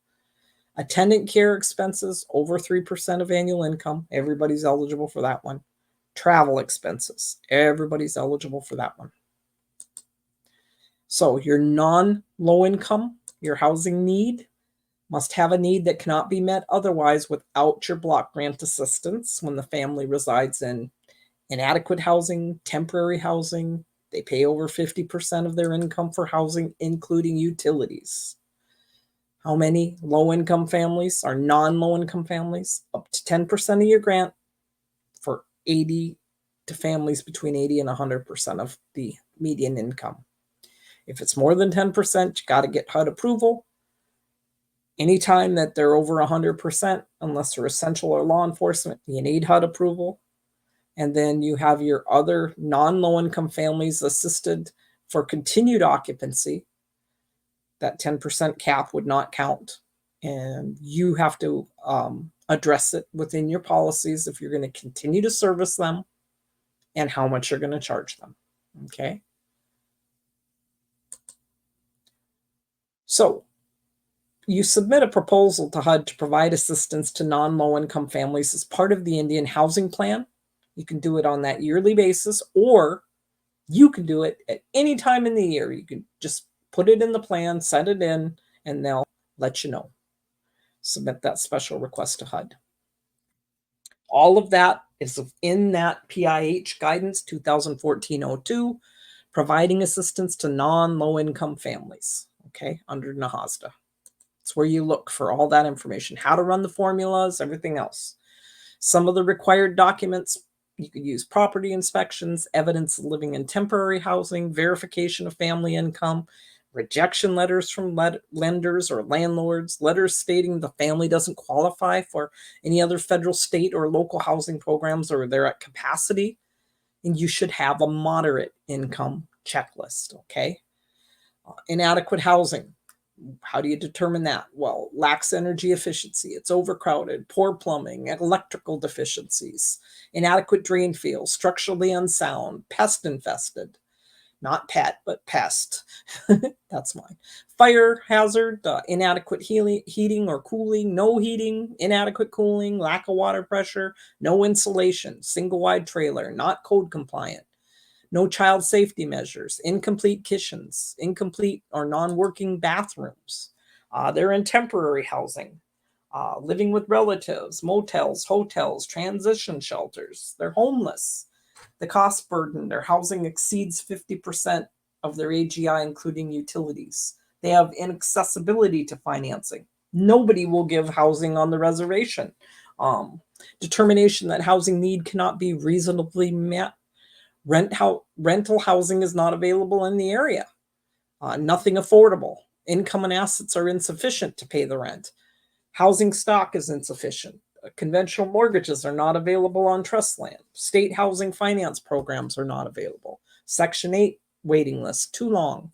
S2: Attendant care expenses over 3% of annual income. Everybody's eligible for that one. Travel expenses. Everybody's eligible for that one. So your non-low income, your housing need, must have a need that cannot be met otherwise without your block grant assistance when the family resides in inadequate housing, temporary housing. They pay over 50% of their income for housing, including utilities. How many low-income families are non-low-income families? Up to 10% of your grant for 80 to families between 80 and 100% of the median income. If it's more than 10%, you got to get HUD approval. Anytime that they're over 100%, unless they're essential or law enforcement, you need HUD approval. And then you have your other non-low-income families assisted for continued occupancy. That 10% cap would not count. And you have to address it within your policies if you're going to continue to service them and how much you're going to charge them. Okay. So you submit a proposal to HUD to provide assistance to non-low-income families as part of the Indian Housing Plan. You can do it on that yearly basis, or you can do it at any time in the year. You can just put it in the plan, set it in, and they'll let you know. Submit that special request to HUD. All of that is in that PIH guidance 2014-02, providing assistance to non-low-income families, okay, under NAHASDA. It's where you look for all that information, how to run the formulas, everything else. Some of the required documents, you could use property inspections, evidence of living in temporary housing, verification of family income, rejection letters from lenders or landlords, letters stating the family doesn't qualify for any other federal, state, or local housing programs, or they're at capacity, and you should have a moderate income checklist, okay? Inadequate housing. How do you determine that? Well, lacks energy efficiency, it's overcrowded, poor plumbing, electrical deficiencies, inadequate drain fields, structurally unsound, pest infested. Not pet, but pest. That's mine. Fire hazard, inadequate heating or cooling, no heating, inadequate cooling, lack of water pressure, no insulation, single wide trailer, not code compliant, no child safety measures, incomplete kitchens, incomplete or non-working bathrooms. They're in temporary housing, living with relatives, motels, hotels, transition shelters. They're homeless. The cost burden, their housing exceeds 50% of their AGI, including utilities. They have inaccessibility to financing. Nobody will give housing on the reservation. Determination that housing need cannot be reasonably met. Rental housing is not available in the area. Nothing affordable. Income and assets are insufficient to pay the rent. Housing stock is insufficient. Conventional mortgages are not available on trust land. State housing finance programs are not available. Section 8 waiting list, too long.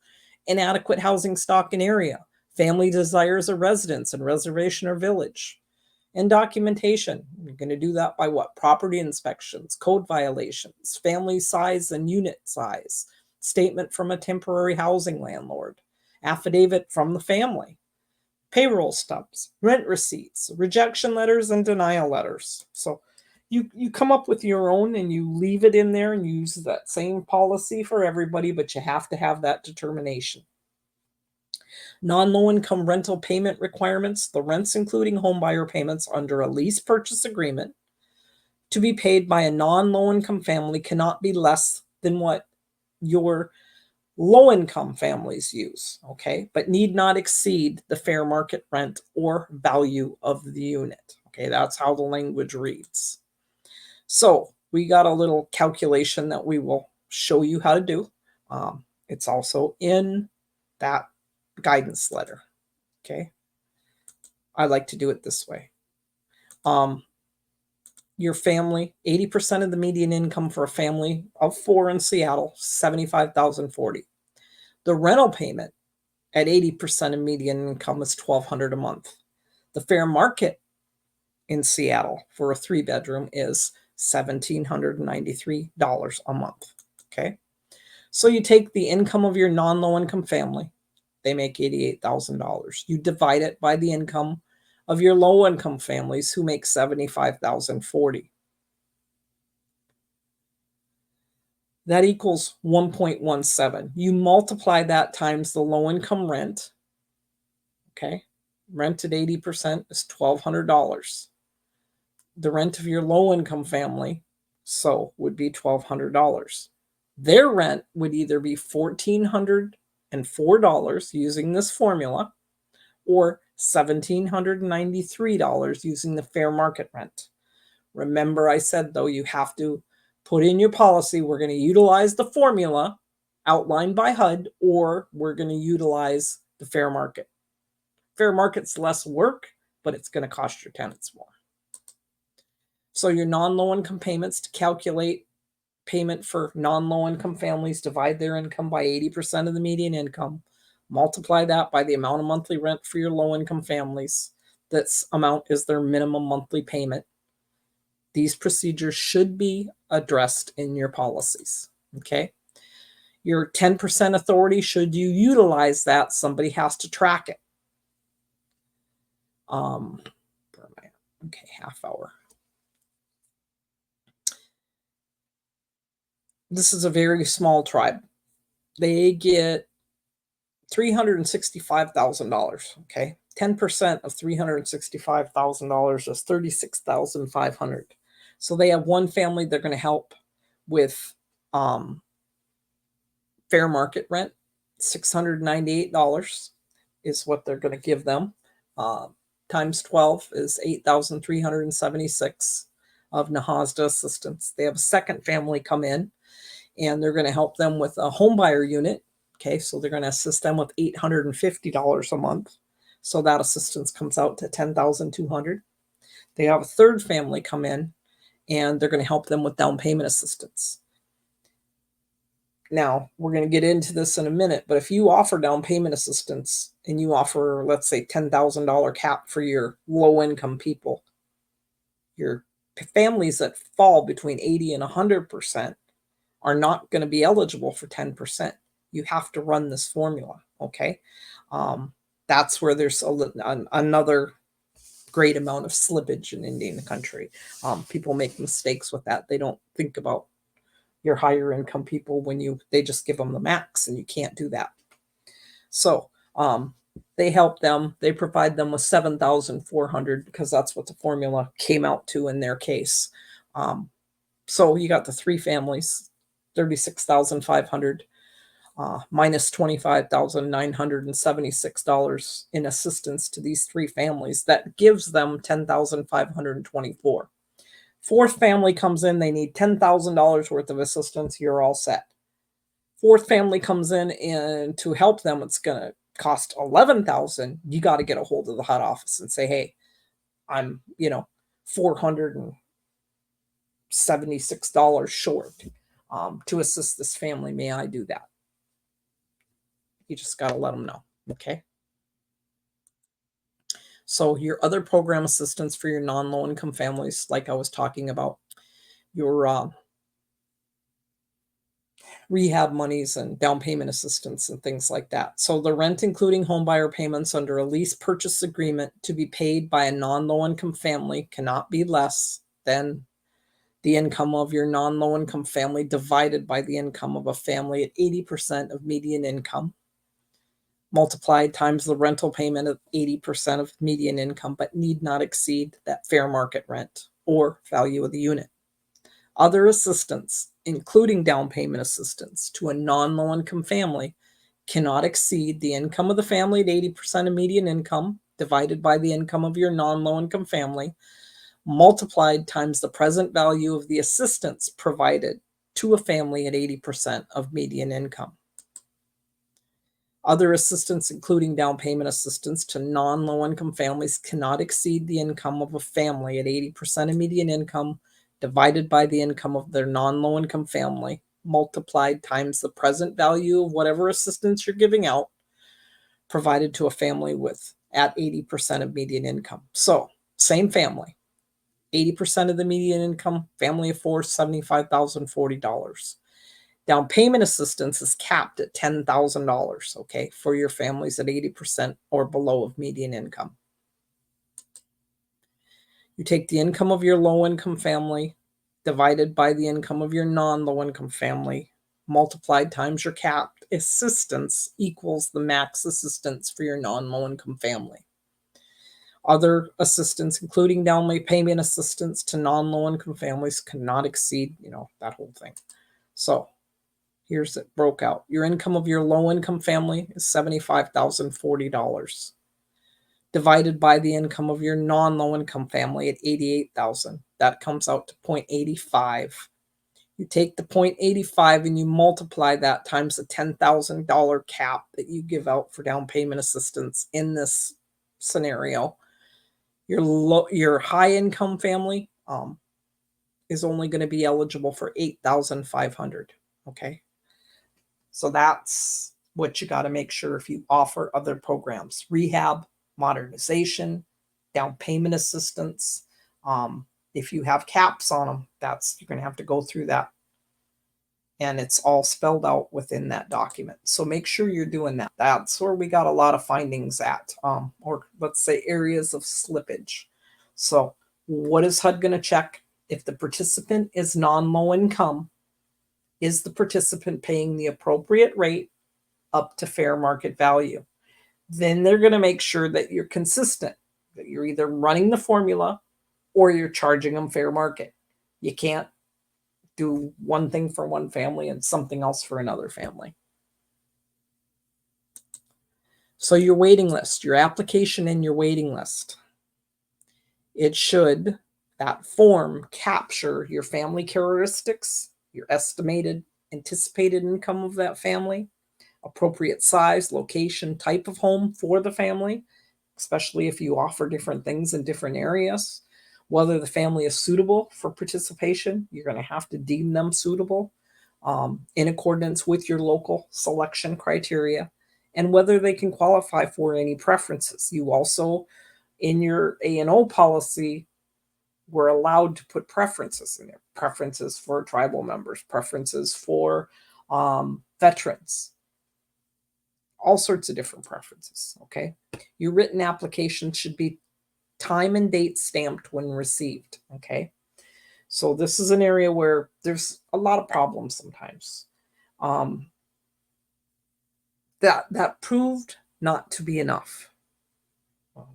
S2: Inadequate housing stock in area. Family desires a residence in reservation or village. And documentation. You're going to do that by what? Property inspections, code violations, family size and unit size, statement from a temporary housing landlord, affidavit from the family, payroll stubs, rent receipts, rejection letters, and denial letters. So you come up with your own and you leave it in there and use that same policy for everybody, but you have to have that determination. Non-low income rental payment requirements, the rents including homebuyer payments under a lease purchase agreement to be paid by a non-low income family cannot be less than what your low-income families use, okay, but need not exceed the fair market rent or value of the unit. Okay, that's how the language reads. So we got a little calculation that we will show you how to do. It's also in that guidance letter, okay? I like to do it this way. Your family, 80% of the median income for a family of 4 in Seattle, $75,040. The rental payment at 80% of median income is $1,200 a month. The fair market in Seattle for a 3-bedroom is $1,793 a month. Okay. So you take the income of your non-low income family, they make $88,000. You divide it by the income of your low income families who make $75,040. That equals 1.17. You multiply that times the low income rent. Okay. Rent at 80% is $1,200. The rent of your low income family, would be $1,200. Their rent would either be $1,404 using this formula or $1,793 using the fair market rent. Remember, I said, though, you have to put in your policy, we're going to utilize the formula outlined by HUD, or we're going to utilize the fair market. Fair market's less work, but it's going to cost your tenants more. So your non-low income payments, to calculate payment for non-low income families, divide their income by 80% of the median income, multiply that by the amount of monthly rent for your low income families. This amount is their minimum monthly payment. These procedures should be addressed in your policies, okay? Your 10% authority, should you utilize that, somebody has to track it. Where am I at? Okay, half hour. This is a very small tribe. They get $365,000, okay? 10% of $365,000 is $36,500. So they have one family they're going to help with fair market rent. $698 is what they're going to give them. Times 12 is $8,376 of NAHASDA assistance. They have a second family come in, and they're going to help them with a home buyer unit, Okay, so they're going to assist them with $850 a month. So that assistance comes out to $10,200. They have a third family come in, and they're going to help them with down payment assistance. Now, we're going to get into this in a minute, but if you offer down payment assistance and you offer, let's say, $10,000 cap for your low-income people, your families that fall between 80 and 100% are not going to be eligible for 10%. You have to run this formula, okay? That's where there's another great amount of slippage in Indian country. People make mistakes with that. They don't think about your higher income people when they just give them the max, and you can't do that. So they help them. They provide them with $7,400 because that's what the formula came out to in their case. So you got the three families, $36,500 minus $25,976 in assistance to these three families. That gives them $10,524. Fourth family comes in, they need $10,000 worth of assistance. You're all set. Fourth family comes in, and to help them, it's going to cost $11,000. You got to get a hold of the HUD office and say, hey, I'm, $476 short to assist this family. May I do that? You just got to let them know. Okay. So your other program assistance for your non-low income families, like I was talking about, your rehab monies and down payment assistance and things like that. So the rent, including home buyer payments under a lease purchase agreement to be paid by a non-low income family, cannot be less than the income of your non-low income family divided by the income of a family at 80% of median income, multiplied times the rental payment of 80% of median income, but need not exceed that fair market rent or value of the unit. Other assistance, including down payment assistance to a non-low income family, cannot exceed the income of the family at 80% of median income divided by the income of your non-low income family, multiplied times the present value of the assistance provided to a family at 80% of median income. Other assistance, including down payment assistance to non-low income families, cannot exceed the income of a family at 80% of median income divided by the income of their non-low income family, multiplied times the present value of whatever assistance you're giving out provided to a family at 80% of median income. So, same family, 80% of the median income, family of four, $75,040. Down payment assistance is capped at $10,000, okay, for your families at 80% or below of median income. You take the income of your low-income family divided by the income of your non-low-income family, multiplied times your capped assistance equals the max assistance for your non-low-income family. Other assistance, including down payment assistance to non-low-income families, cannot exceed, that whole thing. So here's it broke out. Your income of your low-income family is $75,040. Divided by the income of your non-low income family at $88,000. That comes out to 0.85. You take the 0.85 and you multiply that times the $10,000 cap that you give out for down payment assistance in this scenario. Your high income family is only going to be eligible for $8,500. Okay. So that's what you got to make sure if you offer other programs: rehab, modernization, down payment assistance. If you have caps on them, you're going to have to go through that. And it's all spelled out within that document. So make sure you're doing that. That's where we got a lot of findings at, or let's say areas of slippage. So what is HUD going to check? If the participant is non-low income, is the participant paying the appropriate rate up to fair market value? Then they're going to make sure that you're consistent, that you're either running the formula or you're charging them fair market. You can't do one thing for one family and something else for another family. So your waiting list, your application and your waiting list, that form capture your family characteristics, your estimated anticipated income of that family, appropriate size, location, type of home for the family, especially if you offer different things in different areas. Whether the family is suitable for participation, you're going to have to deem them suitable in accordance with your local selection criteria, and whether they can qualify for any preferences. You also, in your A&O policy, were allowed to put preferences in there. Preferences for tribal members, preferences for veterans, all sorts of different preferences, okay? Your written application should be time and date stamped when received, okay? So this is an area where there's a lot of problems sometimes. That proved not to be enough.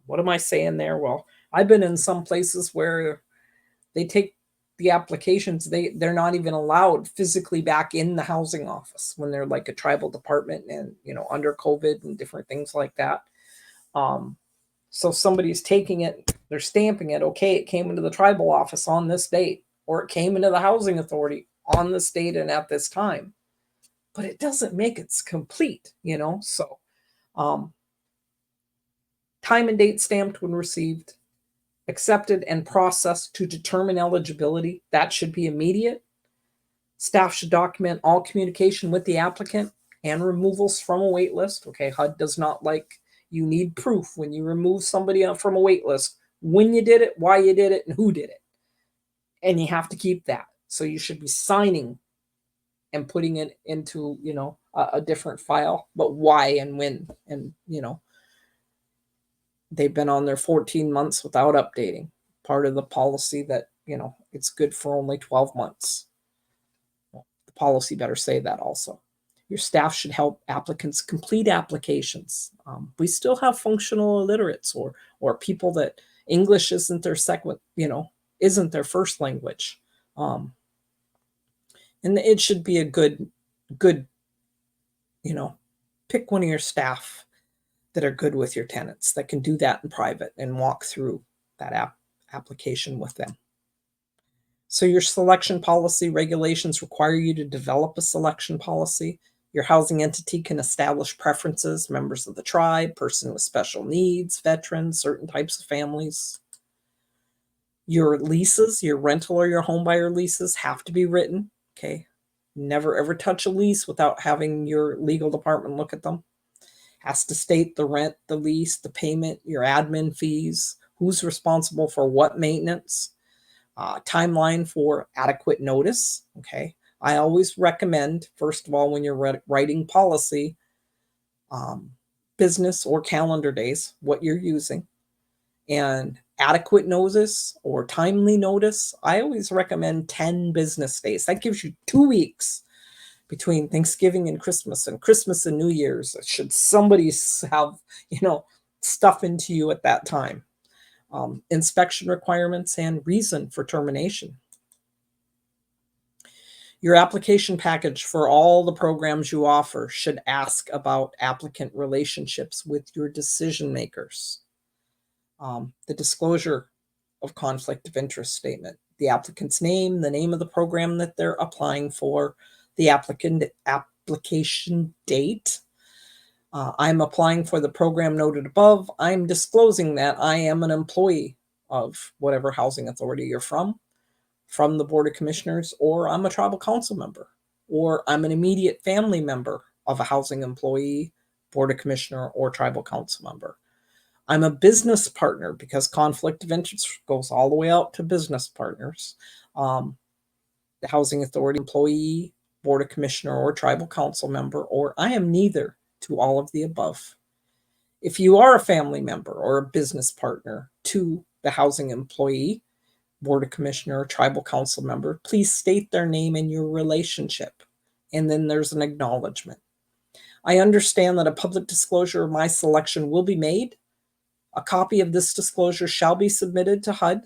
S2: What am I saying there? Well, I've been in some places where they take the applications, they're not even allowed physically back in the housing office when they're like a tribal department and, you know, under COVID and different things like that. So somebody's taking it, they're stamping it, okay, it came into the tribal office on this date, or it came into the housing authority on this date and at this time. But it doesn't make it complete, you know? So time and date stamped when received, accepted and processed to determine eligibility. That should be immediate. Staff should document all communication with the applicant and removals from a wait list. Okay, HUD does not like, you need proof when you remove somebody from a wait list, when you did it, why you did it, and who did it. And you have to keep that. So you should be signing and putting it into, you know, a different file, but why and when, and, you know, they've been on there 14 months without updating. Part of the policy that, you know, it's good for only 12 months. Well, the policy better say that also. Your staff should help applicants complete applications. We still have functional illiterates or people that English isn't their second, you know, isn't their first language. And it should be a good, you know, pick one of your staff that are good with your tenants that can do that in private and walk through that application with them. So your selection policy regulations require you to develop a selection policy. Your housing entity can establish preferences, members of the tribe, person with special needs, veterans, certain types of families. Your leases, your rental or your home buyer leases have to be written, okay? Never ever touch a lease without having your legal department look at them. Has to state the rent, the lease, the payment, your admin fees, who's responsible for what maintenance, timeline for adequate notice, okay? I always recommend, first of all, when you're writing policy, business or calendar days, what you're using, and adequate notice or timely notice. I always recommend 10 business days. That gives you 2 weeks between Thanksgiving and Christmas and New Year's. Should somebody have, you know, stuff into you at that time. Inspection requirements and reason for termination. Your application package for all the programs you offer should ask about applicant relationships with your decision makers. The disclosure of conflict of interest statement, the applicant's name, the name of the program that they're applying for, the application date. I'm applying for the program noted above. I'm disclosing that I am an employee of whatever housing authority you're from the Board of Commissioners, or I'm a tribal council member, or I'm an immediate family member of a housing employee, Board of Commissioner, or tribal council member. I'm a business partner, because conflict of interest goes all the way out to business partners. The housing authority employee, Board of Commissioner, or tribal council member, or I am neither to all of the above. If you are a family member or a business partner to the housing employee, Board of Commissioner, or tribal council member, please state their name and your relationship. And then there's an acknowledgement. I understand that a public disclosure of my selection will be made. A copy of this disclosure shall be submitted to HUD.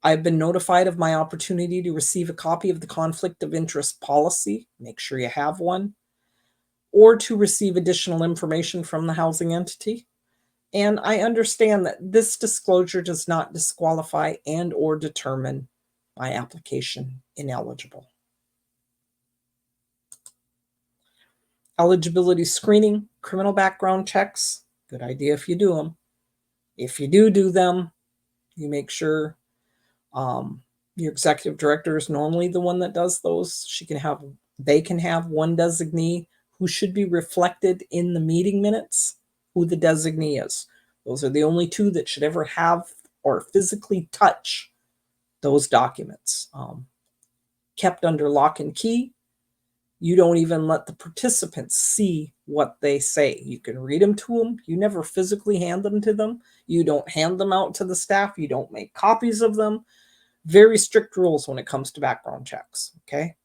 S2: I have been notified of my opportunity to receive a copy of the conflict of interest policy. Make sure you have one. Or to receive additional information from the housing entity. And I understand that this disclosure does not disqualify and or determine my application ineligible. Eligibility screening, criminal background checks. Good idea if you do them. If you do them, you make sure your executive director is normally the one that does those. They can have one designee who should be reflected in the meeting minutes, who the designee is. Those are the only two that should ever have or physically touch those documents. Kept under lock and key. You don't even let the participants see what they say. You can read them to them. You never physically hand them to them. You don't hand them out to the staff. You don't make copies of them. Very strict rules when it comes to background checks, okay?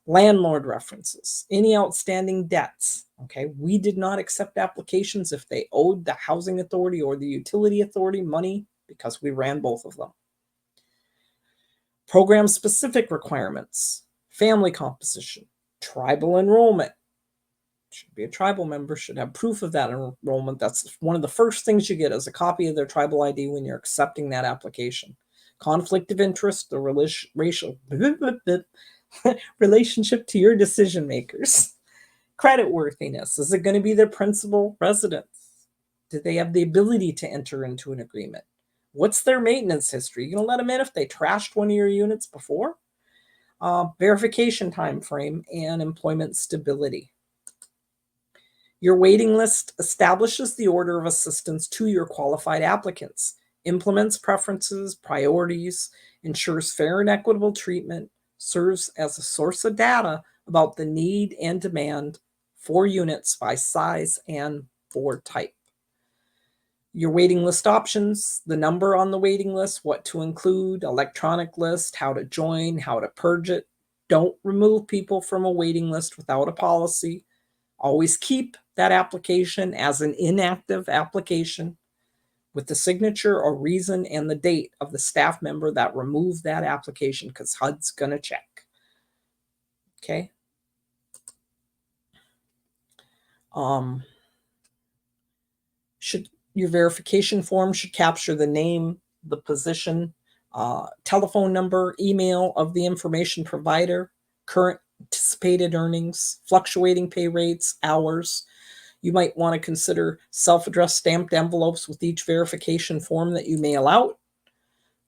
S2: Landlord references, any outstanding debts, okay? We did not accept applications if they owed the housing authority or the utility authority money because we ran both of them. Program-specific requirements, family composition, tribal enrollment. Should be a tribal member, should have proof of that enrollment. That's one of the first things you get is a copy of their tribal ID when you're accepting that application. Conflict of interest, the racial relationship to your decision makers. Creditworthiness, is it going to be their principal residence? Do they have the ability to enter into an agreement? What's their maintenance history? You going to let them in if they trashed one of your units before? Verification time frame and employment stability. Your waiting list establishes the order of assistance to your qualified applicants, implements preferences, priorities, ensures fair and equitable treatment, serves as a source of data about the need and demand for units by size and for type. Your waiting list options, the number on the waiting list, what to include, electronic list, how to join, how to purge it. Don't remove people from a waiting list without a policy. Always keep that application as an inactive application with the signature or reason and the date of the staff member that removed that application, because HUD's going to check. Okay. Your verification form should capture the name, the position, telephone number, email of the information provider, current anticipated earnings, fluctuating pay rates, hours. You might want to consider self-addressed stamped envelopes with each verification form that you mail out.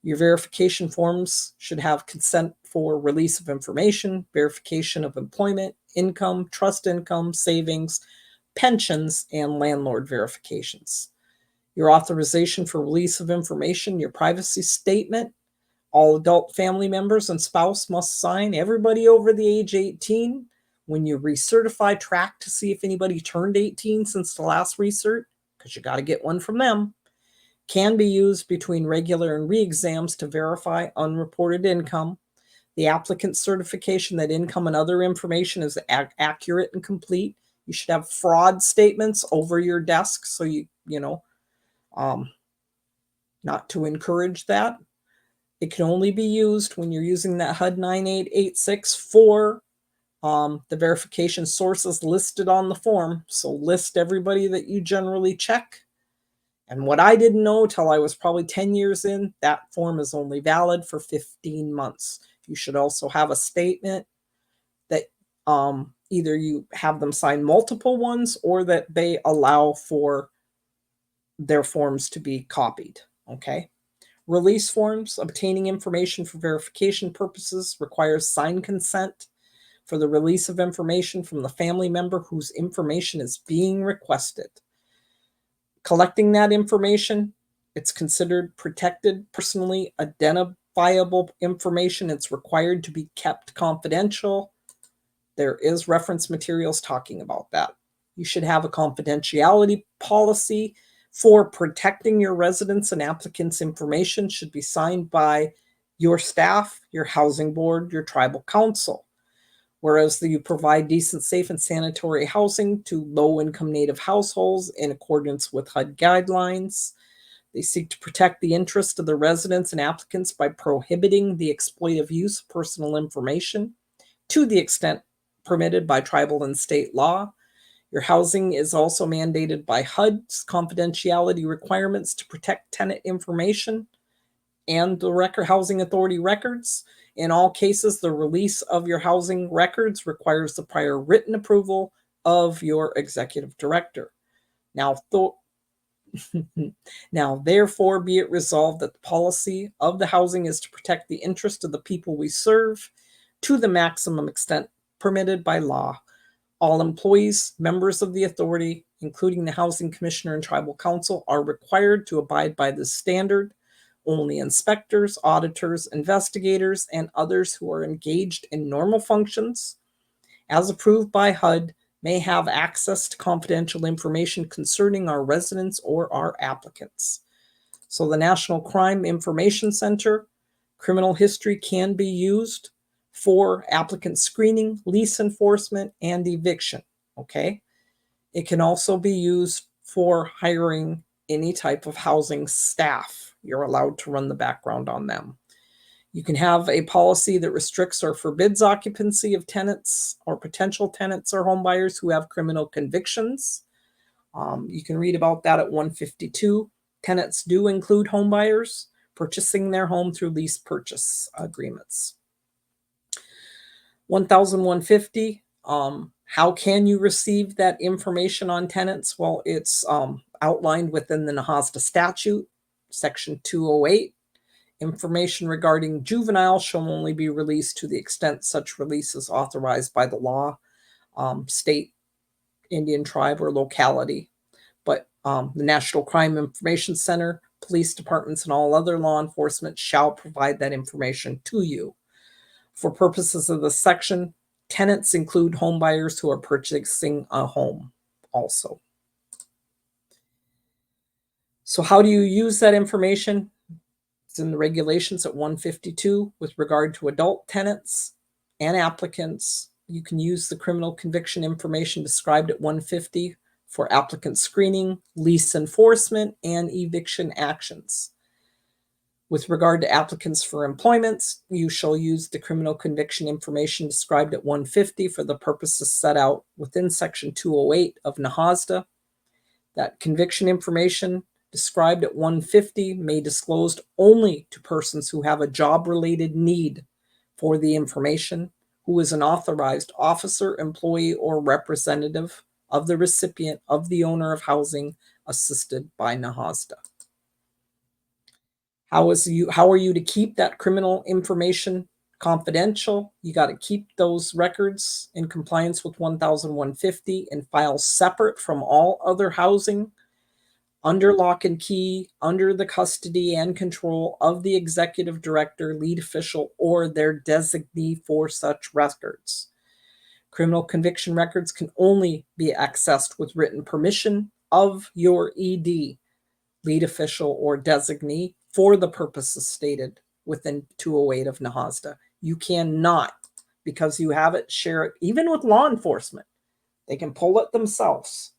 S2: Your verification forms should have consent for release of information, verification of employment, income, trust income, savings, pensions, and landlord verifications. Your authorization for release of information, your privacy statement. All adult family members and spouse must sign. Everybody over the age 18. When you recertify, track to see if anybody turned 18 since the last recert, because you got to get one from them. Can be used between regular and re-exams to verify unreported income. The applicant's certification that income and other information is accurate and complete. You should have fraud statements over your desk so not to encourage that. It can only be used when you're using that HUD 9886 for the verification sources listed on the form. So list everybody that you generally check. And what I didn't know till I was probably 10 years in, that form is only valid for 15 months. You should also have a statement that either you have them sign multiple ones or that they allow for their forms to be copied. Okay. Release forms, obtaining information for verification purposes requires signed consent for the release of information from the family member whose information is being requested. Collecting that information, it's considered protected, personally identifiable information. It's required to be kept confidential. There is reference materials talking about that. You should have a confidentiality policy for protecting your residents' and applicants' information. Should be signed by your staff, your housing board, your tribal council. Whereas you provide decent, safe, and sanitary housing to low-income Native households in accordance with HUD guidelines. They seek to protect the interests of the residents and applicants by prohibiting the exploitive use of personal information to the extent permitted by tribal and state law. Your housing is also mandated by HUD's confidentiality requirements to protect tenant information and the housing authority records. In all cases, the release of your housing records requires the prior written approval of your executive director. Now, now, therefore, be it resolved that the policy of the housing is to protect the interest of the people we serve to the maximum extent permitted by law. All employees, members of the authority, including the housing commissioner and tribal council, are required to abide by this standard. Only inspectors, auditors, investigators, and others who are engaged in normal functions, as approved by HUD, may have access to confidential information concerning our residents or our applicants. So the National Crime Information Center, criminal history can be used for applicant screening, lease enforcement, and eviction, okay? It can also be used for hiring any type of housing staff. You're allowed to run the background on them. You can have a policy that restricts or forbids occupancy of tenants or potential tenants or homebuyers who have criminal convictions. You can read about that at 152. Tenants do include homebuyers purchasing their home through lease purchase agreements. 1150, how can you receive that information on tenants? Well, it's outlined within the NAHASDA statute, section 208. Information regarding juveniles shall only be released to the extent such release is authorized by the law, state, Indian tribe, or locality. But the National Crime Information Center, police departments, and all other law enforcement shall provide that information to you. For purposes of this section, tenants include home buyers who are purchasing a home also. So how do you use that information? It's in the regulations at 152 with regard to adult tenants and applicants. You can use the criminal conviction information described at 150 for applicant screening, lease enforcement, and eviction actions. With regard to applicants for employments, you shall use the criminal conviction information described at 150 for the purposes set out within section 208 of NAHASDA. That conviction information described at 150 may disclosed only to persons who have a job-related need for the information, who is an authorized officer, employee, or representative of the recipient of the owner of housing assisted by NAHASDA. How are you to keep that criminal information confidential? You got to keep those records in compliance with 1150 and file separate from all other housing, under lock and key, under the custody and control of the executive director, lead official, or their designee for such records. Criminal conviction records can only be accessed with written permission of your ED, lead official, or designee for the purposes stated within 208 of NAHASDA. You cannot, because you have it, share it, even with law enforcement. They can pull it themselves.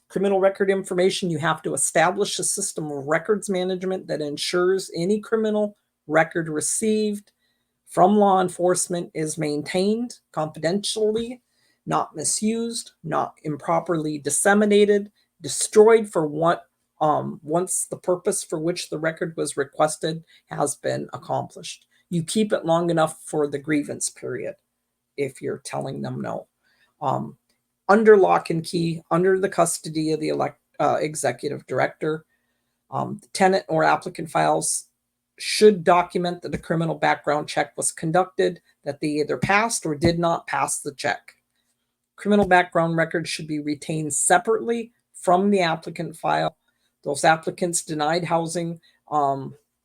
S2: Criminal record information, you have to establish a system of records management that ensures any criminal record received from law enforcement is maintained confidentially, not misused, not improperly disseminated, destroyed for what once the purpose for which the record was requested has been accomplished. You keep it long enough for the grievance period if you're telling them no. Under lock and key, under the custody of the executive director. The tenant or applicant files should document that a criminal background check was conducted, that they either passed or did not pass the check. Criminal background records should be retained separately from the applicant file. Those applicants denied housing,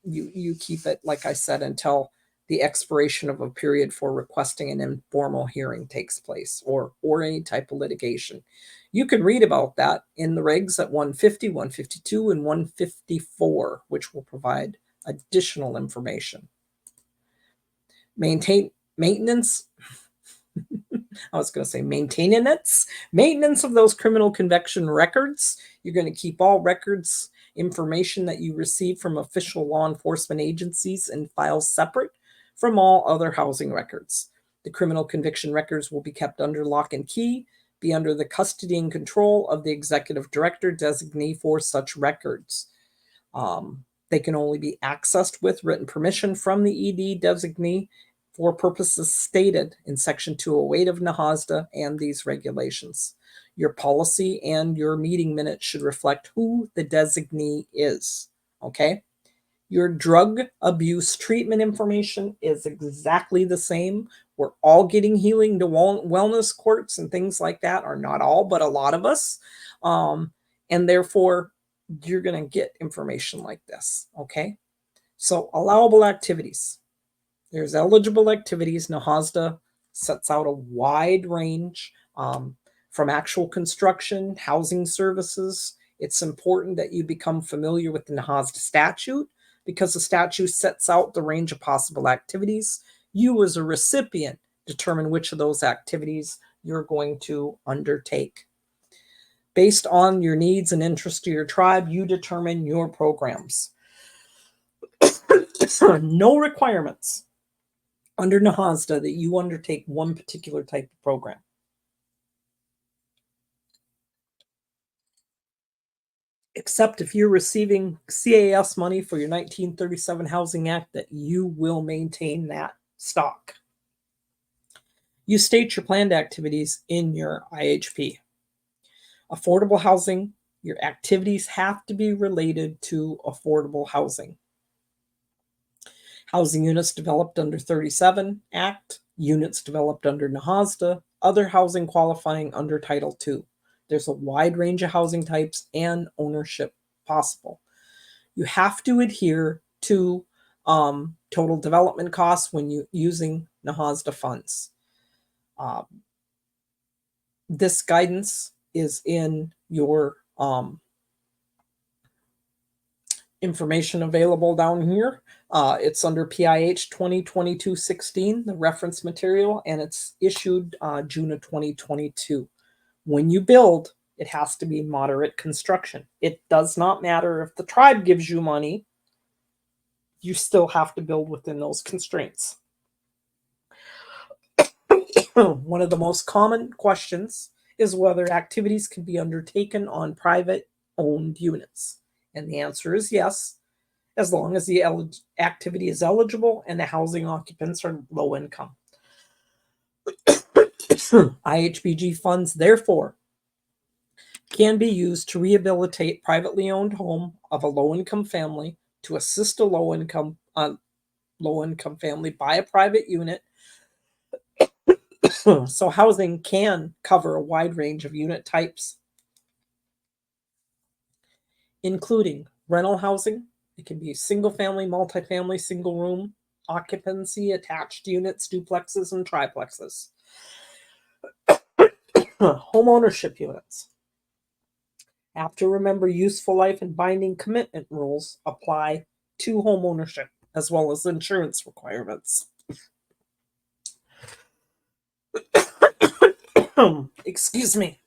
S2: you keep it, like I said, until the expiration of a period for requesting an informal hearing takes place, or any type of litigation. You can read about that in the regs at 150, 152, and 154, which will provide additional information. Maintenance. I was going to say maintenance of those criminal conviction records. You're going to keep all records, information that you receive from official law enforcement agencies and files separate from all other housing records. The criminal conviction records will be kept under lock and key, be under the custody and control of the executive director designee for such records. They can only be accessed with written permission from the ED designee for purposes stated in Section 208 of NAHASDA and these regulations. Your policy and your meeting minutes should reflect who the designee is, okay? Your drug abuse treatment information is exactly the same. We're all getting healing to wellness courts and things like that, or not all, but a lot of us. And therefore, you're going to get information like this, okay? So allowable activities. There's eligible activities. NAHASDA sets out a wide range from actual construction, housing services. It's important that you become familiar with the NAHASDA statute because the statute sets out the range of possible activities. You as a recipient determine which of those activities you're going to undertake. Based on your needs and interests of your tribe, you determine your programs. No requirements under NAHASDA that you undertake one particular type of program. Except if you're receiving CAS money for your 1937 Housing Act, that you will maintain that stock. You state your planned activities in your IHP. Affordable housing, your activities have to be related to affordable housing. Housing units developed under 37 Act, units developed under NAHASDA, other housing qualifying under Title II. There's a wide range of housing types and ownership possible. You have to adhere to total development costs when you're using NAHASDA funds. This guidance is in your information available down here. It's under PIH 2022-16, the reference material, and it's issued June of 2022. When you build, it has to be moderate construction. It does not matter if the tribe gives you money, you still have to build within those constraints. One of the most common questions is whether activities can be undertaken on private-owned units. And the answer is yes, as long as the activity is eligible and the housing occupants are low income. IHBG funds, therefore, can be used to rehabilitate privately owned home of a low-income family, to assist a low-income family buy a private unit. So housing can cover a wide range of unit types, including rental housing. It can be single-family, multifamily, single-room occupancy, attached units, duplexes, and triplexes. Home ownership units. Have to remember useful life and binding commitment rules apply to home ownership, as well as insurance requirements. Excuse me.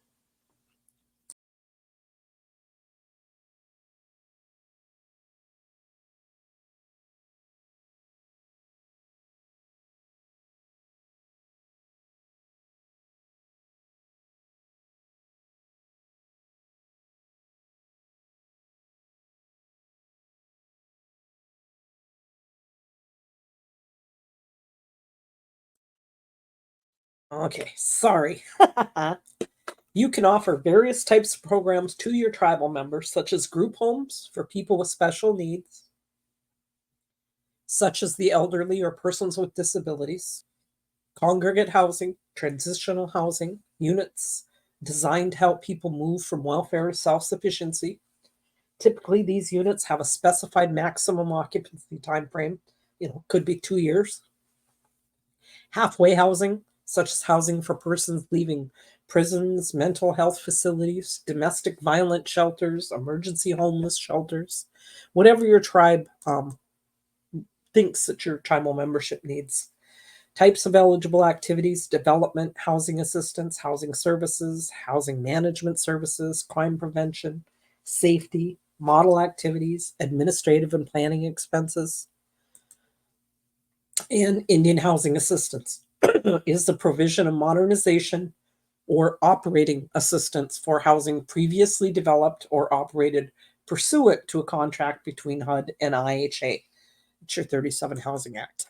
S2: Okay, sorry. You can offer various types of programs to your tribal members, such as group homes for people with special needs, such as the elderly or persons with disabilities, congregate housing, transitional housing, units designed to help people move from welfare to self-sufficiency. Typically, these units have a specified maximum occupancy time frame. Could be 2 years. Halfway housing, such as housing for persons leaving prisons, mental health facilities, domestic violence shelters, emergency homeless shelters, whatever your tribe thinks that your tribal membership needs. Types of eligible activities: development, housing assistance, housing services, housing management services, crime prevention, safety, model activities, administrative and planning expenses. And Indian housing assistance is the provision of modernization or operating assistance for housing previously developed or operated pursuant to a contract between HUD and IHA. It's your 37 Housing Act.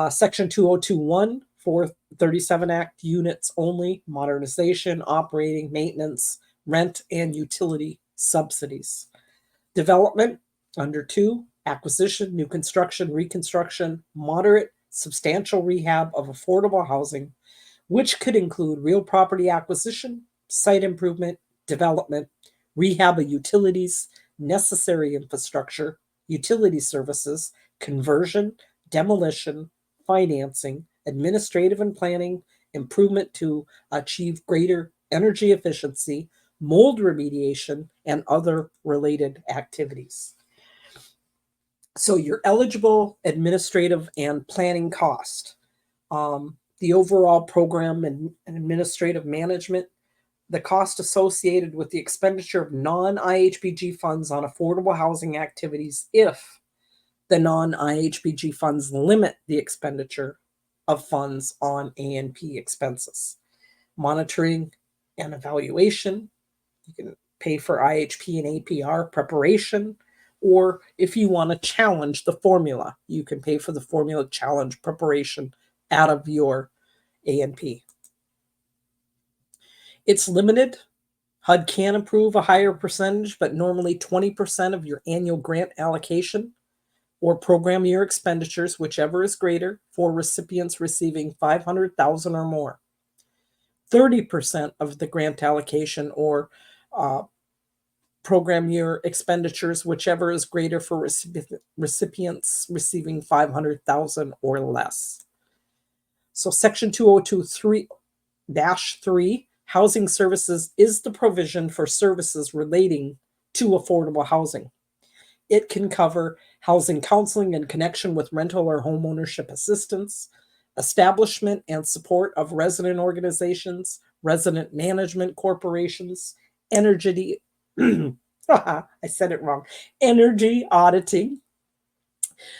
S2: Section 2021, 437 Act, units only, modernization, operating, maintenance, rent, and utility subsidies. Development, under 2, acquisition, new construction, reconstruction, moderate, substantial rehab of affordable housing, which could include real property acquisition, site improvement, development, rehab of utilities, necessary infrastructure, utility services, conversion, demolition, financing, administrative and planning, improvement to achieve greater energy efficiency, mold remediation, and other related activities. So your eligible administrative and planning cost, the overall program and administrative management, the cost associated with the expenditure of non-IHBG funds on affordable housing activities if the non-IHBG funds limit the expenditure of funds on A&P expenses. Monitoring and evaluation, you can pay for IHP and APR preparation, or if you want to challenge the formula, you can pay for the formula challenge preparation out of your A&P. It's limited. HUD can approve a higher percentage, but normally 20% of your annual grant allocation or program year expenditures, whichever is greater, for recipients receiving $500,000 or more. 30% of the grant allocation or program year expenditures, whichever is greater, for recipients receiving $500,000 or less. So Section 2023-3, housing services, is the provision for services relating to affordable housing. It can cover housing counseling in connection with rental or home ownership assistance, establishment and support of resident organizations, resident management corporations, energy, I said it wrong, energy auditing,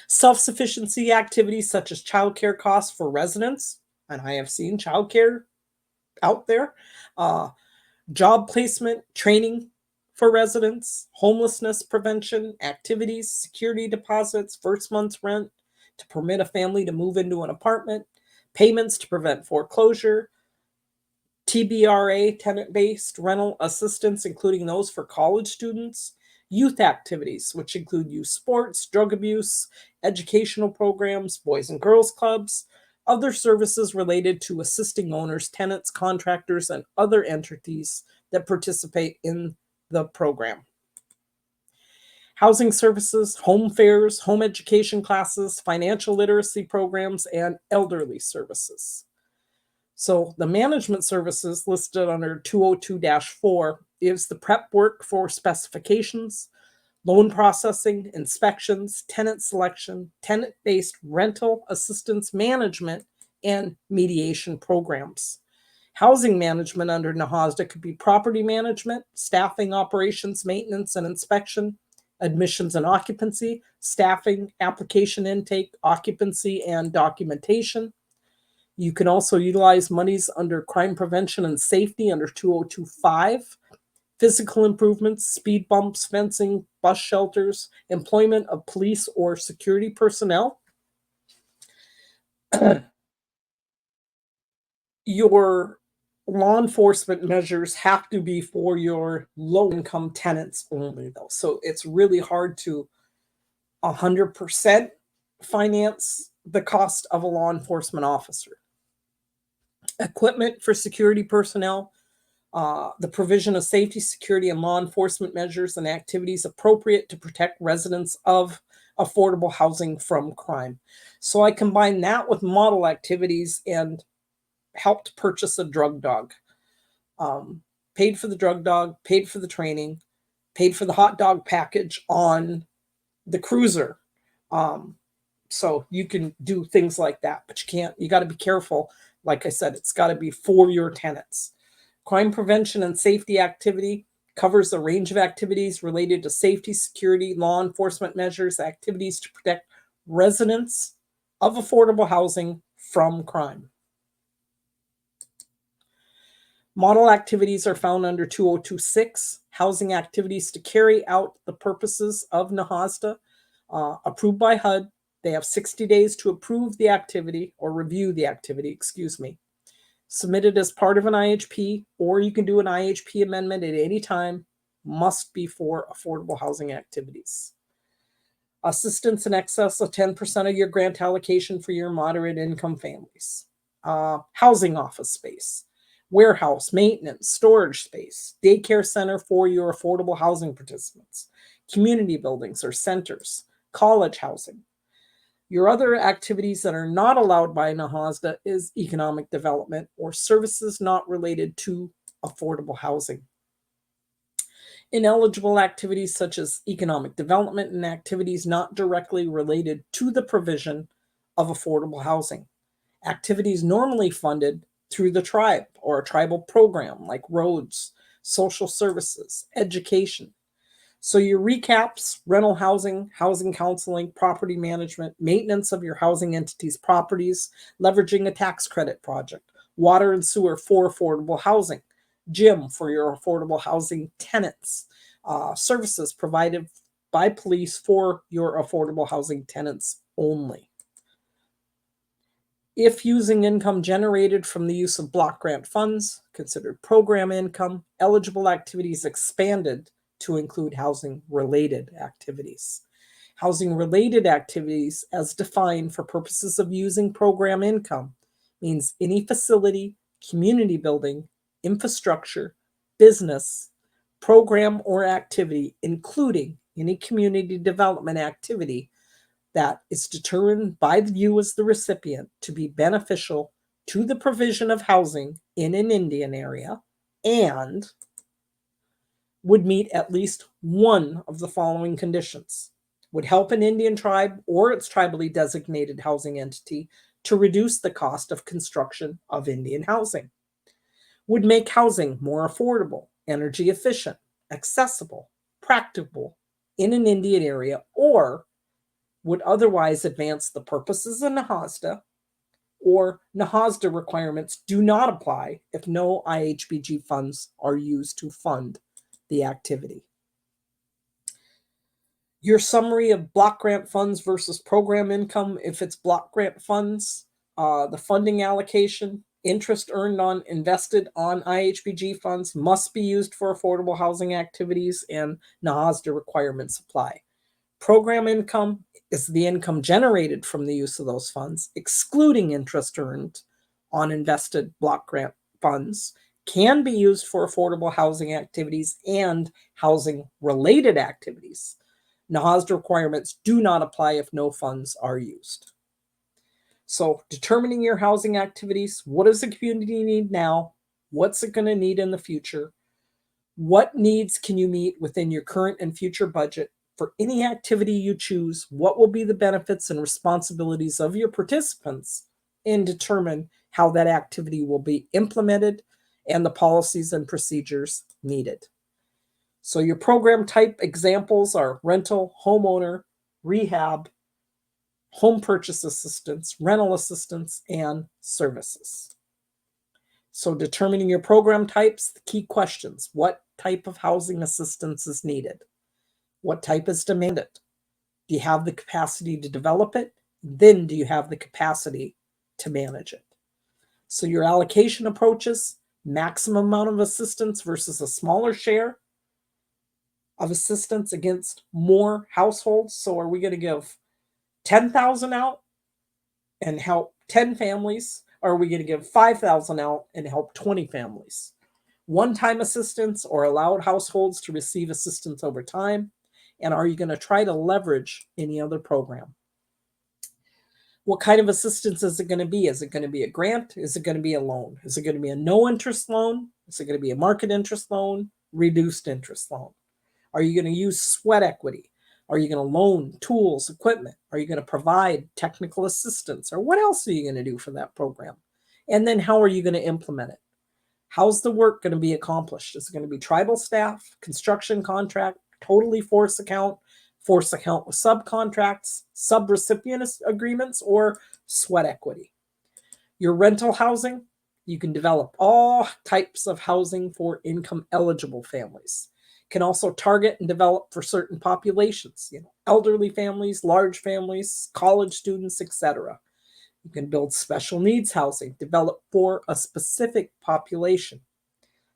S2: self-sufficiency activities such as childcare costs for residents, and I have seen childcare out there, job placement, training for residents, homelessness prevention activities, security deposits, first month's rent to permit a family to move into an apartment, payments to prevent foreclosure, TBRA, tenant-based rental assistance, including those for college students, youth activities, which include youth sports, drug abuse, educational programs, boys and girls clubs, other services related to assisting owners, tenants, contractors, and other entities that participate in the program. Housing services, home fairs, home education classes, financial literacy programs, and elderly services. So the management services listed under 202-4 is the prep work for specifications, loan processing, inspections, tenant selection, tenant-based rental assistance management, and mediation programs. Housing management under NAHASDA could be property management, staffing, operations, maintenance, and inspection, admissions and occupancy, staffing, application intake, occupancy, and documentation. You can also utilize monies under crime prevention and safety under 2025, physical improvements, speed bumps, fencing, bus shelters, employment of police or security personnel. Your law enforcement measures have to be for your low-income tenants only, though. So it's really hard to 100% finance the cost of a law enforcement officer. Equipment for security personnel, the provision of safety, security, and law enforcement measures and activities appropriate to protect residents of affordable housing from crime. So I combine that with model activities and helped purchase a drug dog. Paid for the drug dog, paid for the training, paid for the hot dog package on the cruiser. So you can do things like that, but you got to be careful. Like I said, it's got to be for your tenants. Crime prevention and safety activity covers a range of activities related to safety, security, law enforcement measures, activities to protect residents of affordable housing from crime. Model activities are found under 2026, housing activities to carry out the purposes of NAHASDA, approved by HUD They have 60 days to approve the activity or review the activity, Submitted as part of an IHP, or you can do an IHP amendment at any time, must be for affordable housing activities. Assistance in excess of 10% of your grant allocation for your moderate income families. Housing office space, warehouse, maintenance, storage space, daycare center for your affordable housing participants, community buildings or centers, college housing. Your other activities that are not allowed by NAHASDA is economic development or services not related to affordable housing. Ineligible activities such as economic development and activities not directly related to the provision of affordable housing. Activities normally funded through the tribe or a tribal program like roads, social services, education. So your recaps: rental housing, housing counseling, property management, maintenance of your housing entity's properties, leveraging a tax credit project, water and sewer for affordable housing, gym for your affordable housing tenants, services provided by police for your affordable housing tenants only. If using income generated from the use of block grant funds, considered program income, eligible activities expanded to include housing-related activities. Housing-related activities, as defined for purposes of using program income, means any facility, community building, infrastructure, business, program, or activity, including any community development activity that is determined by you as the recipient to be beneficial to the provision of housing in an Indian area and would meet at least one of the following conditions: would help an Indian tribe or its tribally designated housing entity to reduce the cost of construction of Indian housing, would make housing more affordable, energy efficient, accessible, practicable in an Indian area, or would otherwise advance the purposes of NAHASDA, or NAHASDA requirements do not apply if no IHBG funds are used to fund the activity. Your summary of block grant funds versus program income: if it's block grant funds, the funding allocation, interest earned on invested on IHBG funds must be used for affordable housing activities, and NAHASDA requirements apply. Program income is the income generated from the use of those funds, excluding interest earned on invested block grant funds, can be used for affordable housing activities and housing-related activities. NAHASDA requirements do not apply if no funds are used. So determining your housing activities: what does the community need now? What's it going to need in the future? What needs can you meet within your current and future budget? For any activity you choose, what will be the benefits and responsibilities of your participants, and determine how that activity will be implemented and the policies and procedures needed. So your program type examples are rental, homeowner, rehab, home purchase assistance, rental assistance, and services. So determining your program types: the key questions: what type of housing assistance is needed? What type is demanded? Do you have the capacity to develop it? Then do you have the capacity to manage it? So your allocation approaches: maximum amount of assistance versus a smaller share of assistance against more households. So are we going to give 10,000 out and help 10 families? Or are we going to give 5,000 out and help 20 families? One-time assistance or allowed households to receive assistance over time? And are you going to try to leverage any other program? What kind of assistance is it going to be? Is it going to be a grant? Is it going to be a loan? Is it going to be a no interest loan? Is it going to be a market interest loan? Reduced interest loan? Are you going to use sweat equity? Are you going to loan tools, equipment? Are you going to provide technical assistance? Or what else are you going to do for that program? And then how are you going to implement it? How's the work going to be accomplished? Is it going to be tribal staff, construction contract, totally force account with subcontracts, sub-recipient agreements, or sweat equity? Your rental housing: you can develop all types of housing for income eligible families. can also target and develop for certain populations, elderly families, large families, college students, etc. You can build special needs housing developed for a specific population.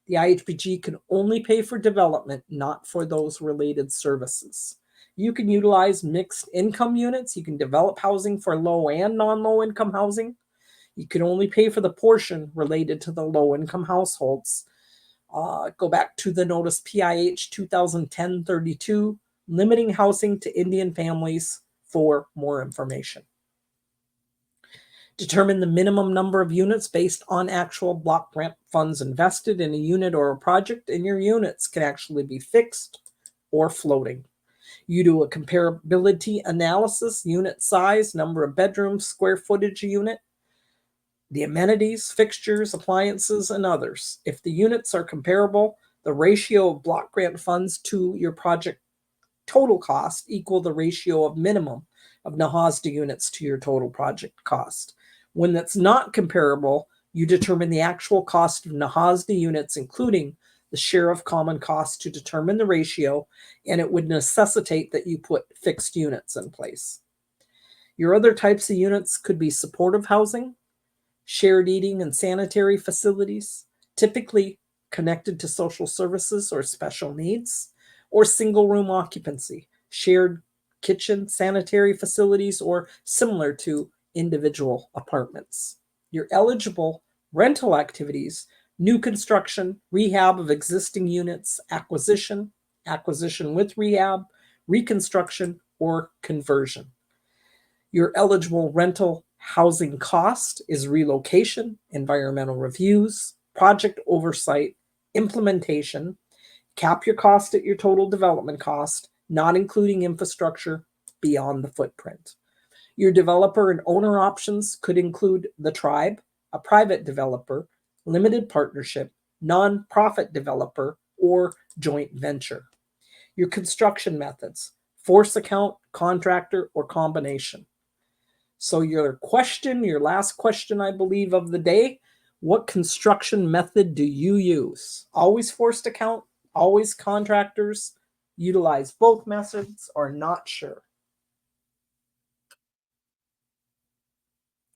S2: The IHBG can only pay for development, not for those related services. You can utilize mixed income units. You can develop housing for low and non-low income housing. You can only pay for the portion related to the low income households. Go back to the notice PIH 2010-32, limiting housing to Indian families for more information. Determine the minimum number of units based on actual block grant funds invested in a unit or a project, and your units can actually be fixed or floating. You do a comparability analysis, unit size, number of bedrooms, square footage unit, the amenities, fixtures, appliances, and others. If the units are comparable, the ratio of block grant funds to your project total cost equal the ratio of minimum of NAHASDA units to your total project cost. When that's not comparable, you determine the actual cost of NAHASDA units, including the share of common costs, to determine the ratio, and it would necessitate that you put fixed units in place. Your other types of units could be supportive housing, shared eating and sanitary facilities, typically connected to social services or special needs, or single room occupancy, shared kitchen, sanitary facilities, or similar to individual apartments. Your eligible rental activities: new construction, rehab of existing units, acquisition with rehab, reconstruction, or conversion. Your eligible rental housing cost is relocation, environmental reviews, project oversight, implementation. Cap your cost at your total development cost, not including infrastructure beyond the footprint. Your developer and owner options could include the tribe, a private developer, limited partnership, nonprofit developer, or joint venture. Your construction methods: force account, contractor, or combination. So your last question, I believe, of the day: what construction method do you use? Always forced account, always contractors, utilize both methods, or not sure?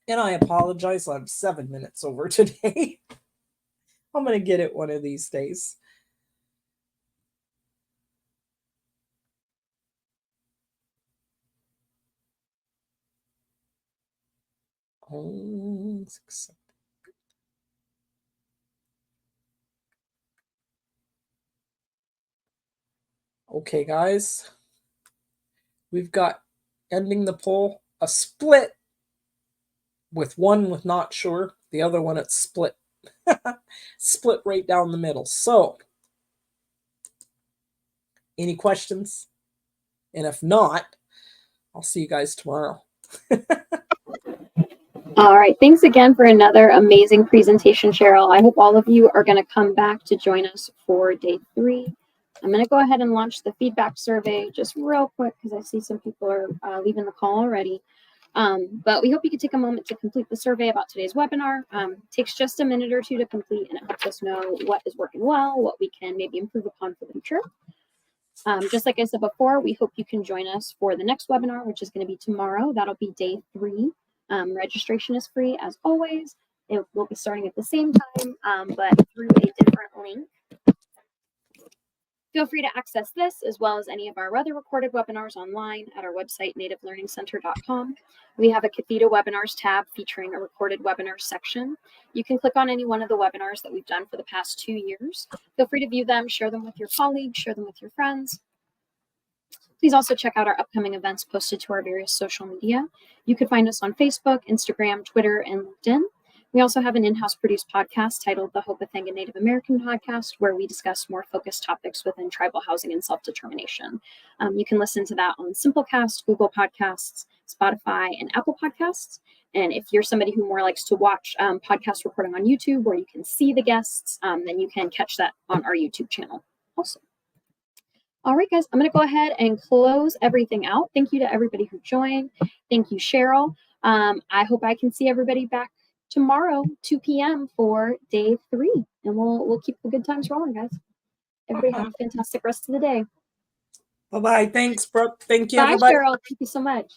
S2: And I apologize, I'm 7 minutes over today. I'm going to get it one of these days. Okay, guys. We've got, ending the poll, a split, with one with not sure, the other one it's split. Split right down the middle. So, any questions? And if not, I'll see you guys tomorrow.
S1: All right. Thanks again for another amazing presentation, Cheryl. I hope all of you are going to come back to join us for day 3. I'm going to go ahead and launch the feedback survey just real quick because I see some people are leaving the call already. But we hope you could take a moment to complete the survey about today's webinar. Takes just a minute or two to complete, and it helps us know what is working well, what we can maybe improve upon for the future. Just like I said before, we hope you can join us for the next webinar, which is going to be tomorrow. That'll be day 3. Registration is free as always. It will be starting at the same time, but through a different link. Feel free to access this as well as any of our other recorded webinars online at our website, nativelearningcenter.com. We have a Cathedra Webinars tab featuring a recorded webinars section. You can click on any one of the webinars that we've done for the past 2 years. Feel free to view them, share them with your colleagues, share them with your friends. Please also check out our upcoming events posted to our various social media. You can find us on Facebook, Instagram, Twitter, and LinkedIn. We also have an in-house produced podcast titled the Hopathanga Native American Podcast, where we discuss more focused topics within tribal housing and self-determination. You can listen to that on Simplecast, Google Podcasts, Spotify, and Apple Podcasts. And if you're somebody who more likes to watch podcast recording on YouTube where you can see the guests, then you can catch that on our YouTube channel also. All right, guys, I'm going to go ahead and close everything out. Thank you to everybody who joined. Thank you, Cheryl. I hope I can see everybody back tomorrow, 2 p.m. for day 3. And we'll keep the good times rolling, guys. Everybody have a fantastic rest of the day.
S2: Bye-bye. Thanks, Brooke. Thank you,
S1: Bye,
S2: everybody.
S1: Cheryl. Thank you so much.